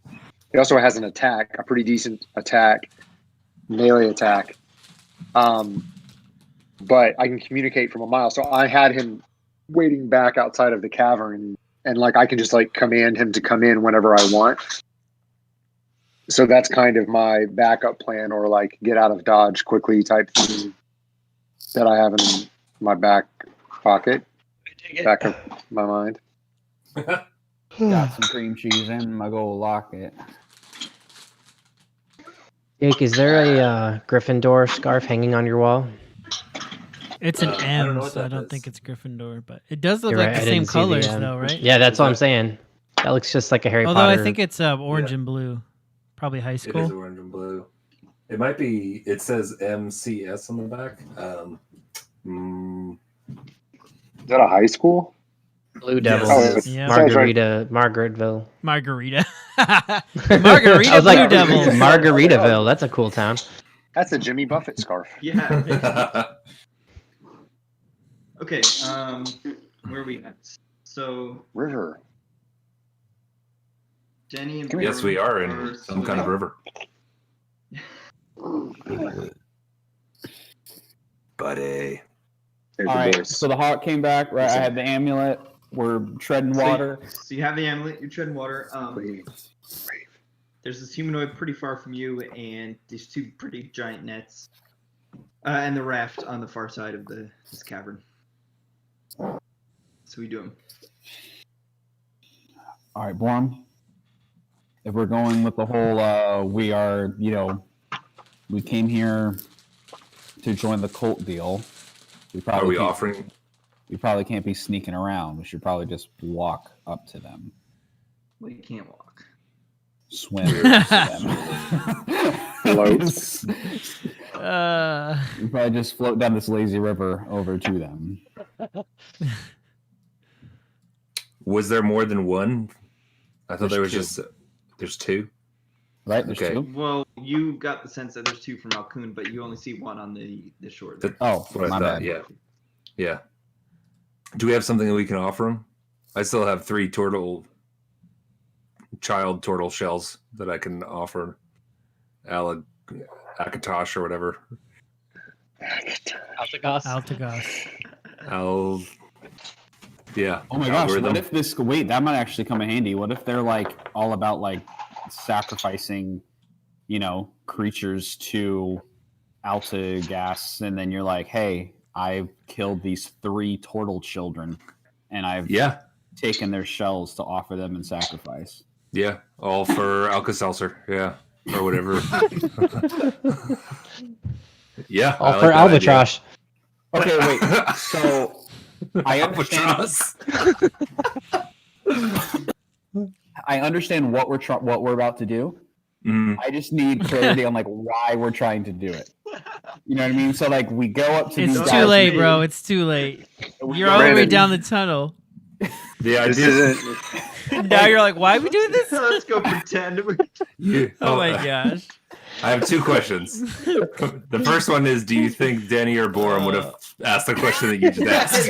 He also has an attack, a pretty decent attack, melee attack. But I can communicate from a mile. So I had him waiting back outside of the cavern, and like I can just like command him to come in whenever I want. So that's kind of my backup plan, or like get out of dodge quickly type thing that I have in my back pocket, back of my mind. Got some cream cheese in my gold locket. Jake, is there a Gryffindor scarf hanging on your wall? It's an I don't M, know what so I that don't is. think it's Gryffindor, but it does look You're like right, the I same didn't see the colors, M. though, right? Yeah, that's what I'm saying. That looks just like a Harry Although Potter. I think it's orange and blue, probably high It is school. orange and blue. It might be. It says MCS on the back. Is that a high school? Blue Yes, Devils, it is. Yeah. Margaretville. Margarita. I Margarita was Blue like, Devils. Margaritaville. That's a cool town. That's a Jimmy Buffett scarf. Yeah. Okay. Where are we at? So River. Jenny and yes, we are in are some kind of river. Buddy. There's All the right, boys. so the hawk came back. Right, I had the amulet. We're treading water. So you have the amulet. You're treading water. There's this humanoid pretty far from you, and these two pretty giant nets, and the raft on the far side of this cavern. we doing? All right, Borm. If we're going with the whole, we are, we came here to join the cult deal. Are we can't- offering? We probably can't be sneaking around. We should probably just walk up to them, Well, you can't walk. swim to them. Floats. We probably just float down this lazy river over to them. Was there more than one? I thought There's there was two. just. There's two. Right? There's Okay. two. Well, you got the sense that there's two from Alcoon, but you only see one on the shore. The- Oh, That's what my I thought. bad. Yeah. Yeah. Do we have something that we can offer him? I still have 3 child turtle shells that I can offer. Akatosh or whatever. Altagos. Altagos. Yeah. Oh my gosh! algorithm. What if this? Wait, that might actually come in handy. What if they're like all about like sacrificing, creatures to Altagas, and then you're like, hey, I've killed these 3 turtle children, and I've Yeah. taken their shells to offer them in sacrifice. Yeah. All for Alka-Seltzer. Yeah. Or whatever. Yeah. All I for like that albatross. Okay, wait. So I understand. Albatross. I understand what we're about to do. Mm, I just need clarity on like why we're trying to do it. You know what I mean? So like we go up to It's these too guys. late, bro. It's too late. we You're go- all the way Brandon. down the tunnel. the This idea. isn't. Now you're like, why are we doing this? Let's go pretend. Oh my gosh. I have 2 questions. The first one is, do you think Danny or Borum would have asked the question that you just asked?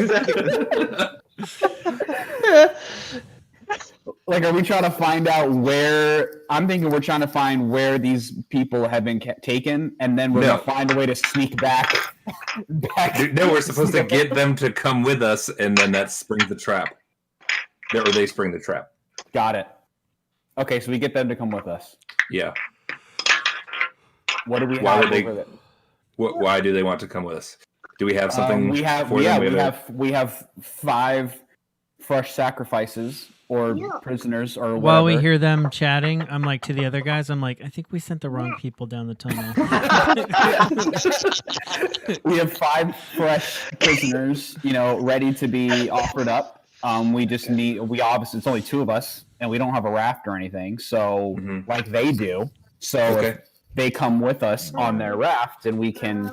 Like, are we trying to find out where? I'm thinking we're trying to find where these people have been taken, and then we're No. gonna find a way to sneak back. No, we're supposed to get them to come with us, and then that springs the trap. Or they spring the trap. Got it. Okay, so we get them to come with us. Yeah. What do we Why have would they- over there? Why do they want to come with us? Do we have something we have for them? we have 5 fresh sacrifices or prisoners or whatever. While we hear them chatting, I'm like to the other guys, I'm like, I think we sent the wrong people down the tunnel. We have 5 fresh prisoners, ready to be offered up. We just need. obviously it's only 2 of us, and we don't have a raft or anything. So Mhm. like they do. So Okay. if they come with us on their raft, and we can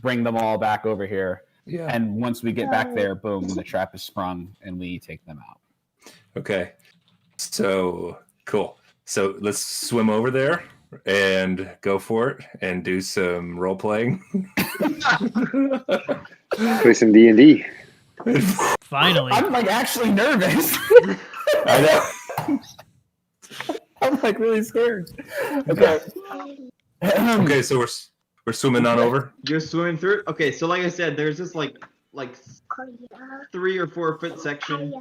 bring them all back over here. Yeah. And once we get back there, boom, the trap is sprung, and we take them out. Okay. So cool. So let's swim over there and go for it and do some role playing. Play some D&D. Finally. I'm like actually nervous. I know. I'm like really scared. Okay. Okay, so we're swimming on over. You're swimming through it? Okay, so like I said, there's this like 3 or 4 foot section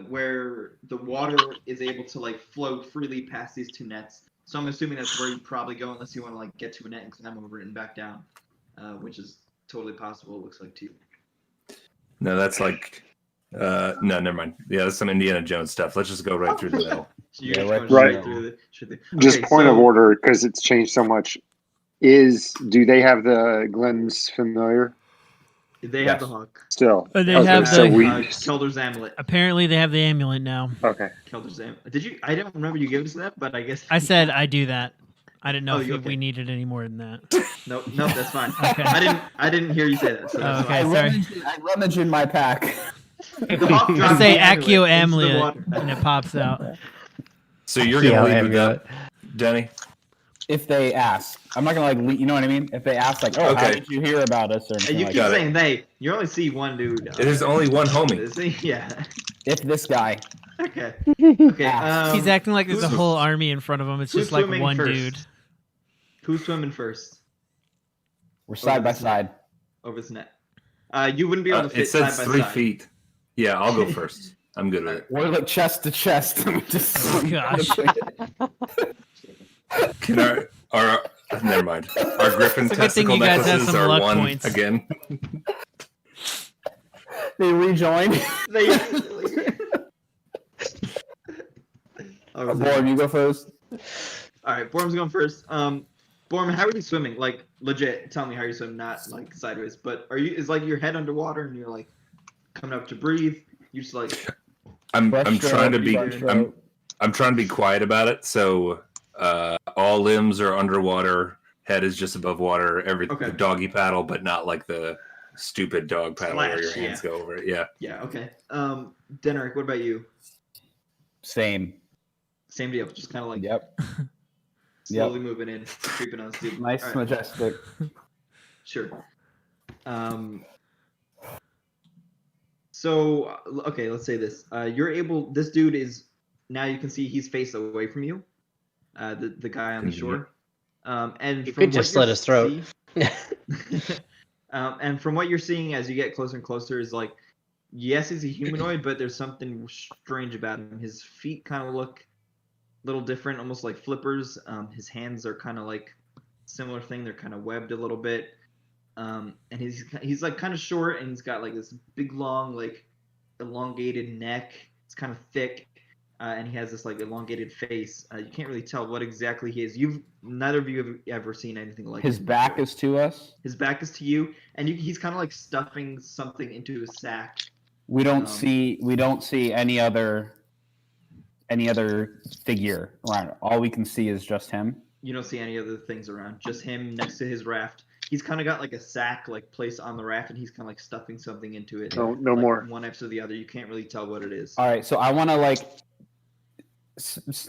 where the water is able to like float freely past these 2 nets. So I'm assuming that's where you probably go unless you want to like get to a net and climb over it and back down, which is totally possible. It looks like too. No, that's like no, never mind. Yeah, that's some Indiana Jones stuff. Let's just go right through the middle. So you're Yeah, just right- going right. straight through the. Just Okay, point of so- order, because it's changed so much. Do they have the Glenn's familiar They have the Yes. hook. still? They Okay, have so the- we. Kelder's amulet. Apparently they have the amulet now. Okay. Kelder's amulet. Did you? I don't remember you giving us that, but I guess. I said I do that. I didn't know Oh, if you okay? we needed any more than that. Nope, that's fine. Okay. I didn't hear you say that. So that's Okay, fine. sorry. I rummage in my pack. The hawk I dropped say the amulet Accio into the amulet water. and it pops out. So you're Yeah, gonna lead with amulet. that, Denny? If they ask, I'm not gonna like, you know what I mean? If they ask, like, oh, how Okay. did you hear about us or And anything you like keep that. Got it. saying they. You only see one dude. There's only one homie. Is he? Yeah. If this guy, Okay. Okay. He's acting like there's a who's- whole army in front of him. It's who's just like swimming one first? dude. Who's swimming first we're side by this side. over this net? You wouldn't be able to fit It says side by 3 side. feet. Yeah, I'll go first. I'm good with it. We're like chest to chest. We just Oh, gosh. Can our never mind. Our griffin It's a good thing testicle you guys have necklaces some are luck one points. again. They rejoined. They. Oh, Borm, you go first. All right, Borm's going first. Borm, how are you swimming? Like, legit, tell me how you swim, not like sideways. But is like your head underwater and you're like coming up to breathe? You just like. I'm Breaststroke, trying to be breaststroke. I'm trying to be quiet about it. So all limbs are underwater. Head is just above water. Okay. The doggy paddle, but not like the stupid dog paddle where your Splash, hands go over it. Yeah. Yeah. Okay. Denrick, what about you? Same. Same deal. Just kind of like Yep. slowly moving in, creeping on Steve. Nice, All right, majestic. sure. So okay, let's say this. You're able. This dude is now. You can see he's face away from you. The guy on the Mhm. shore. And You from could just what slit you his throat. see- and from what you're seeing as you get closer and closer is like, yes, he's a humanoid, but there's something strange about him. His feet kind of look a little different, almost like flippers. His hands are kind of like similar thing. They're kind of webbed a little bit. And he's like kind of short, and he's got like this big long like elongated neck. It's kind of thick, and he has this like elongated face. You can't really tell what exactly he is. Neither of you have ever seen anything like His him back before. is to us. His back is to you, and he's kind of like stuffing something into his sack. We don't Um, see any other figure around. All we can see is just him. You don't see any other things around. Just him next to his raft. He's kind of got like a sack like placed on the raft, and he's kind of like stuffing something into it. No like, more. One next to the other. You can't really tell what it is. All right, so I want to like.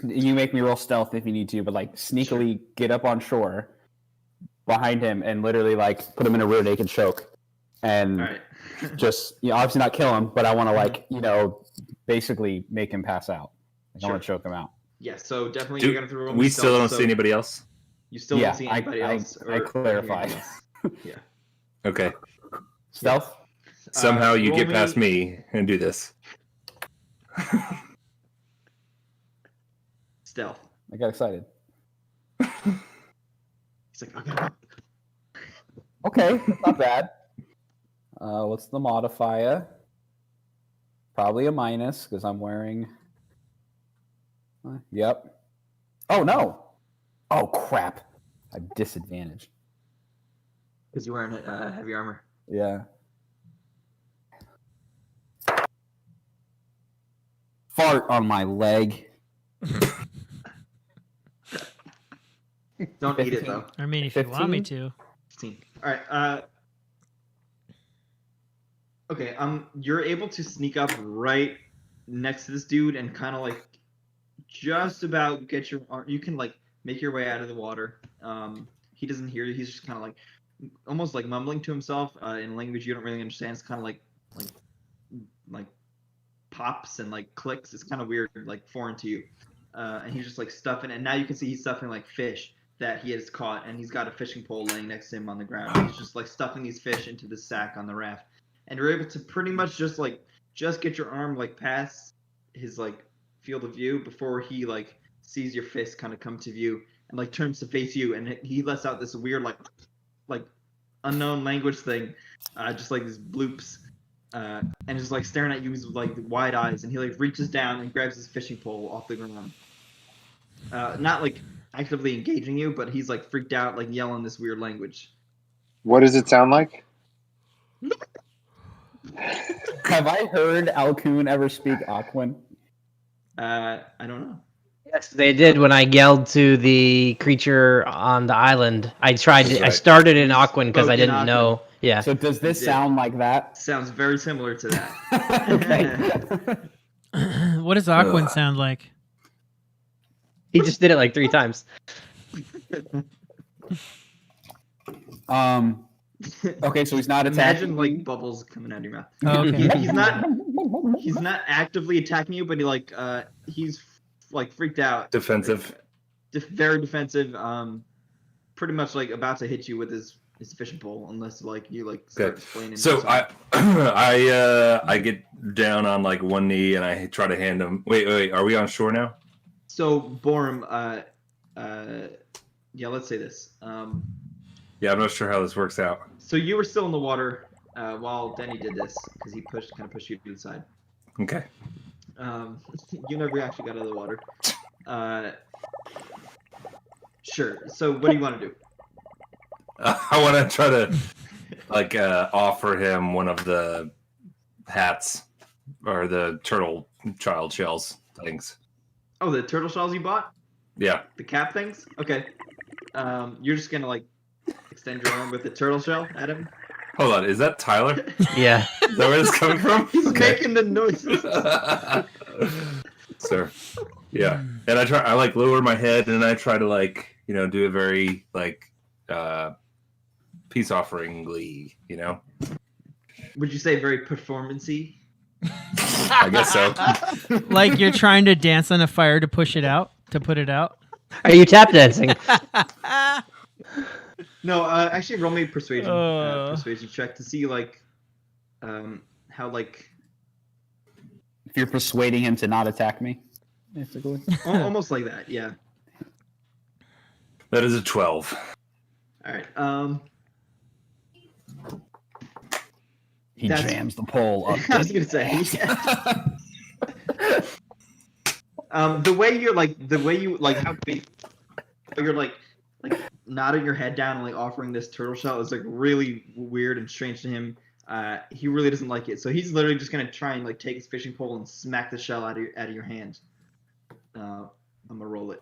You make me roll stealth if you need to, but like sneakily get up on shore behind him and literally like put him in a rear naked choke, and All right. just obviously not kill him, but I want to like basically make him pass out. Like, I want to choke him out. Yeah. So definitely Do- you're gonna throw. We still don't see anybody else. You still Yeah, don't see anybody else. I clarified. Okay. Stealth. Somehow you roll get past me and do this. Stealth. I got excited. He's like, okay. Okay, that's not bad. What's the modifier? Probably a minus because I'm wearing. Yep. Oh no! Oh crap! I'm disadvantaged. Because you're wearing heavy armor. Yeah. Fart on my leg. Don't eat it though. I mean, if you want me 15? to. 15. All right. Okay. You're able to sneak up right next to this dude and kind of like just about get your arm. You can like make your way out of the water. He doesn't hear you. He's just kind of like almost like mumbling to himself in language you don't really understand. It's kind of like pops and like clicks. It's kind of weird, like foreign to you. And he's just like stuffing. And now you can see he's stuffing like fish that he has caught, and he's got a fishing pole laying next to him on the ground. He's just like stuffing these fish into the sack on the raft, and you're able to pretty much just get your arm like past his like field of view before he like sees your fist kind of come to view and like turns to face you, and he lets out this weird like unknown language thing, just like these bloops, and just like staring at you with like wide eyes, and he like reaches down and grabs his fishing pole off the ground. Not like actively engaging you, but he's like freaked out, like yelling this weird language. What does it sound like? Have I heard Alcoon ever speak Aquan? I don't know. Yes, they did when I yelled to the creature on the island. I tried to, That's I right. started in Aquan because I Spoke in didn't Aquan. know. Yeah. So does this You did. sound like that? Sounds very similar to that. Okay. What does Aquan Ugh. sound like? He just did it like 3 times. Okay, so he's not attacking. Imagine like bubbles coming out of your mouth. Oh, okay. He's not actively attacking you, but he's like freaked out. Defensive. Very defensive. Pretty much like about to hit you with his fishing pole, unless like you like start Okay. explaining. So something. I get down on like one knee and I try to hand him. Wait. Are we on shore now? So Borm, yeah, let's say this. Yeah, I'm not sure how this works out. So you were still in the water. while Denny did this, because he kind of pushed you to the side. Okay. You never actually got out of the water. Sure. So what do you want to do? I want to try to offer him one of the hats or the turtle child shells things. Oh, the turtle shells you bought? Yeah. The cap things? Okay. You're just gonna like extend your arm with the turtle shell at him. Hold on, is that Tyler? Yeah. Is that where it's coming from? He's Okay. making the noises. Sir. Yeah. And I like lower my head and I try to do a very peace offeringly, Would you say very performancy? I guess so. Like you're trying to dance on a fire to push it out, to put it out. Are you tap dancing? No, actually, roll me a persuasion check to see how If you're persuading him to not attack me, basically. almost like that. Yeah. That is a 12. All right. He That's- jams the pole up. I was gonna say. The way you how big you're like nodding your head down and like offering this turtle shell is like really weird and strange to him. He really doesn't like it, so he's literally just gonna try and like take his fishing pole and smack the shell out of your hand. I'm gonna roll it.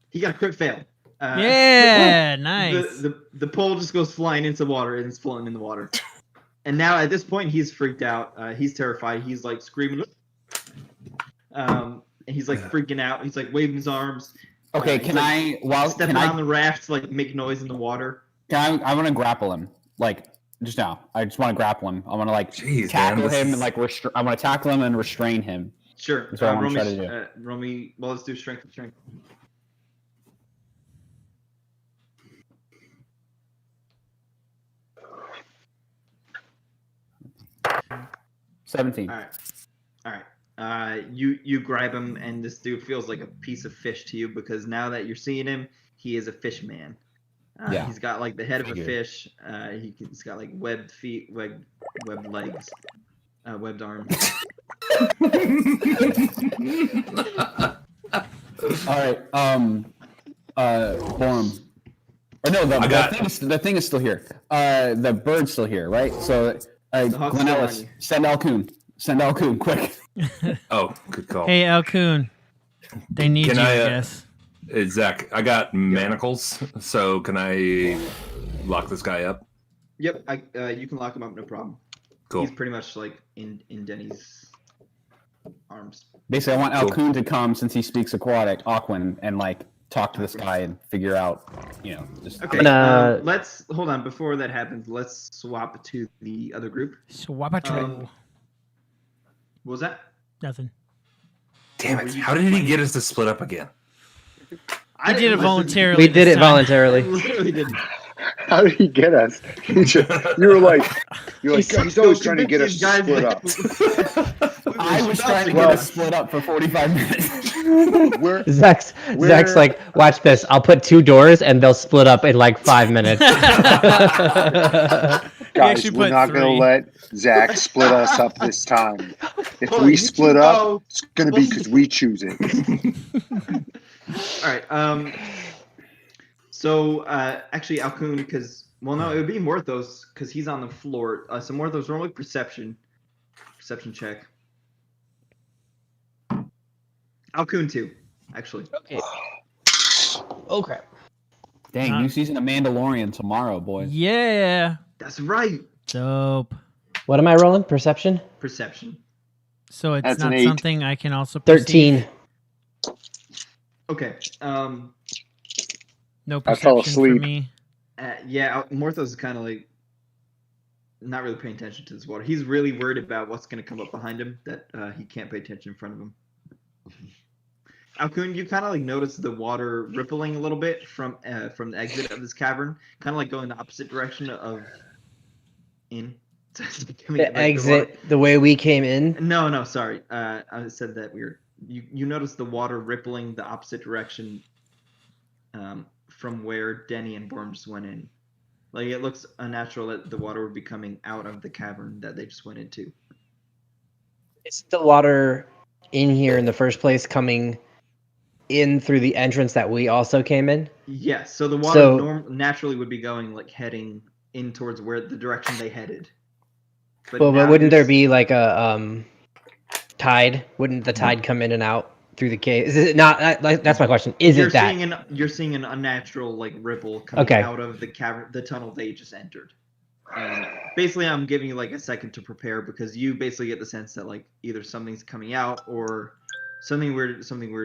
He got a crit fail. Yeah, nice. The pole just goes flying into the water and it's floating in the water. And now at this point he's freaked out. He's terrified. He's like screaming. And he's like freaking out. He's like waving his arms. Okay, he's, can like, I? stepping on the raft to like make noise in the water? I want to grapple him. Like just now. I just want to grapple him. I want to Jeez, tackle man, this him is- and like I want to tackle him and restrain him. Sure. That's what I wanna roll try me, to roll me. Well, let's do strength and strength. – 17. All right. You grab him, and this dude feels like a piece of fish to you because now that you're seeing him, he is a fish man. Yeah. He's got like the head of a Figured. fish. He's got like webbed feet, webbed legs, webbed arms. All right. Form. Or no, the thing is still here. The bird's still here, right? So, hawk's still Glen on Ellis, you. send Alcoon. Send Alcoon, quick. Oh, good call. Hey, Alcoon. They need Can you, I, I guess. Hey, Zach, I got manacles, so can I lock this guy up? Yep. You can lock him up, no problem. Cool. He's pretty much like in Denny's arms. Basically, I want Cool. Alcoon to come since he speaks Aquan and like talk to this guy and figure out, just Okay. gonna- Let's hold on. Before that happens, let's swap to the other group. Swapatro. What was that? Nothing. Damn it! How did he get us to split up again? I did it listen. voluntarily. We did this it time. I voluntarily. literally didn't. How did he get us? You were like, He's he's always trying to get us guys split up. I was trying to get Well- us split up for 45 minutes. Where, Zach's like, watch this. I'll put 2 doors and they'll split up in like 5 minutes. guys, actually we're put not going 3. to let Zach split us up this time. If Hold on, we you split two up, go. it's going to be because we choose it. All right. So actually, Alcoon, because it would be Morthos because he's on the floor. So Morthos, roll a perception check. Alcoon too, actually. Oh crap. Dang, Huh. new season of Mandalorian tomorrow, boys. Yeah. That's right. Dope. What am I rolling? Perception? Perception. So it's That's an not 8. something I can also perceive? 13. Okay. No I fell perception for asleep. me. Yeah, Morthos is kind of like not really paying attention to this water. He's really worried about what's going to come up behind him that he can't pay attention in front of him. Alcoon, you kind of like notice the water rippling a little bit from the exit of this cavern, kind of like going the opposite direction of in. It's becoming, like, The water- exit, the way we came in. No, sorry. I said that weird. You notice the water rippling the opposite direction from where Denny and Borm just went in. Like it looks unnatural that the water would be coming out of the cavern that they just went into. Is the water in here in the first place coming in through the entrance that we also came in? Yes, so the water So- naturally would be going like heading in towards where the direction they headed. But now wouldn't there you're be like a tide? Wouldn't the tide come in and out through the cave? Is it not? That's my question. Is you're it that? you're seeing an unnatural like ripple coming Okay. out of the cavern, the tunnel they just entered. And basically, I'm giving you like a second to prepare because you basically get the sense that like either something's coming out or something weird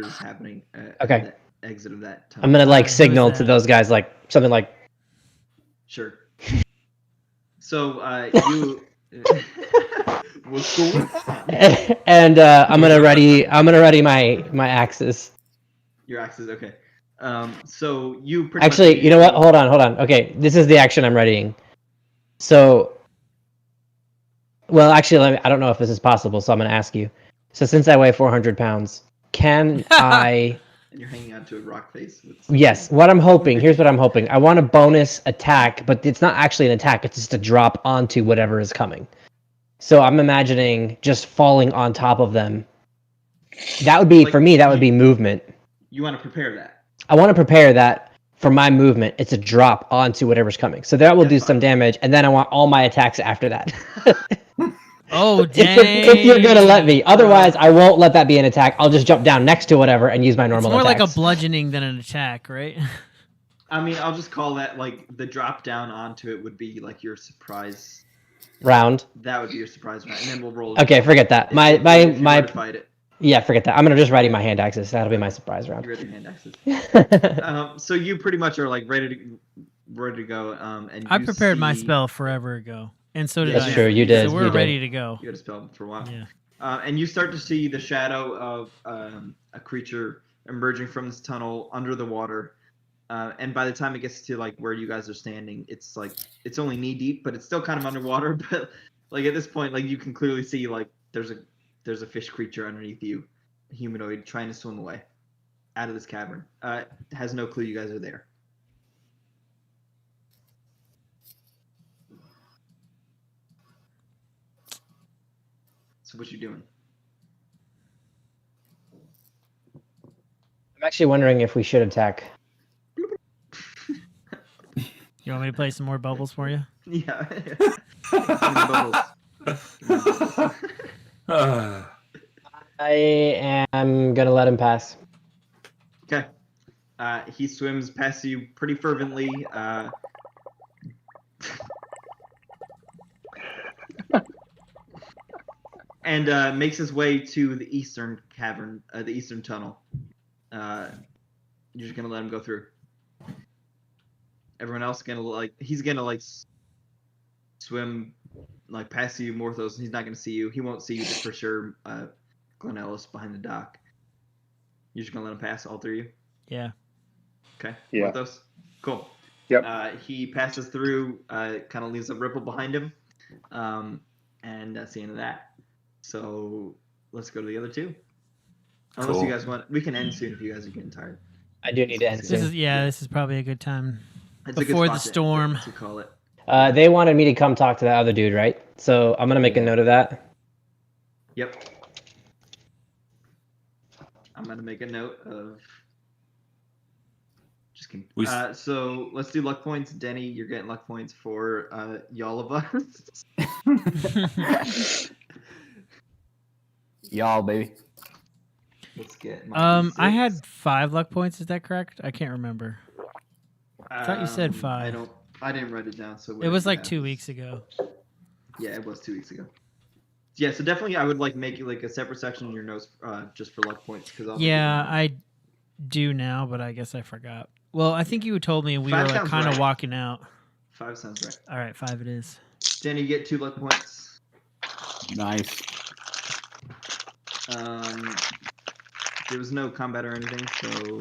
is happening. Okay. At the exit of that tunnel. I'm gonna like Who is signal to that? those guys like something like. Sure. So you. What's going on? And I'm gonna ready my axes. Your axes, okay. So you pretty Actually, much you know what? Hold on. Okay, this is the action I'm readying. So, well, actually, I don't know if this is possible, so I'm gonna ask you. So, since I weigh 400 pounds, can I? And you're hanging on to a rock face. With Yes. What I'm hoping. Here's what I'm hoping. I want a bonus attack, but it's not actually an attack. It's just a drop onto whatever is coming. So I'm imagining just falling on top of them. That would be Like, for me. That would be movement. You want to prepare that. I want to prepare that for my movement. It's a drop onto whatever's coming. So that will do That's some fine. damage, and then I want all my attacks after that. Oh, dang. if you're gonna let me. Otherwise, I won't let that be an attack. I'll just jump down next to whatever and use my It's normal more like a attacks. bludgeoning than an attack, right? I mean, I'll just call that like the drop down onto it would be like your surprise. round. That would be your surprise round, and then we'll roll. Okay, forget that. If you were to fight it. Yeah, forget that. I'm gonna just ready my hand axes. That'll be my surprise round. You ready hand axes. So you pretty much are like ready to go. And I you prepared my see- spell forever ago, and so did That's I. true, you did, So we're you did. ready to go. You had a spell for a while. Yeah. And you start to see the shadow of a creature emerging from this tunnel under the water. And by the time it gets to like where you guys are standing, it's like it's only knee deep, but it's still kind of underwater. But like at this point, like you can clearly see like there's a fish creature underneath you, a humanoid trying to swim away out of this cavern. Has no clue you guys are there. So what you doing? I'm actually wondering if we should attack. You want me to play some more bubbles for you? Yeah. Give me bubbles. Give me bubbles. Ah, I am gonna let him pass. Okay. He swims past you pretty fervently. And makes his way to the eastern cavern, the eastern tunnel. You're just gonna let him go through. Everyone else he's gonna swim like past you, Morthos. He's not gonna see you. He won't see you for sure. Glen Ellis behind the dock. You're just gonna let him pass, all three of you. Yeah. Okay. Yeah. Morthos. Cool. Yep. He passes through. Kind of leaves a ripple behind him. And that's the end of that. So let's go to the other two. Unless Cool. you guys want, we can end soon if you guys are getting tired. I do need to end This soon. is probably a good time. It's a good Before the spot storm. to call it. They wanted me to come talk to that other dude, right? So I'm gonna make a note of that. Yep. I'm gonna make a note of. Just kidding. We So let's do luck points. Denny, you're getting luck points for y'all of us. Y'all, baby. Let's get. my I D6. had 5 luck points. Is that correct? I can't remember. I thought you said 5. I didn't write it down. So It whatever was you like have 2 is- weeks ago. Yeah, it was 2 weeks ago. Yeah, so definitely I would like make you like a separate section in your notes just for luck points because Yeah, I do now, but I guess I forgot. Well, I think you told me we 5 were like sounds kind of right. walking out. 5 sounds right. All right, 5 it is. Danny, you get 2 luck points. Nice. There was no combat or anything, so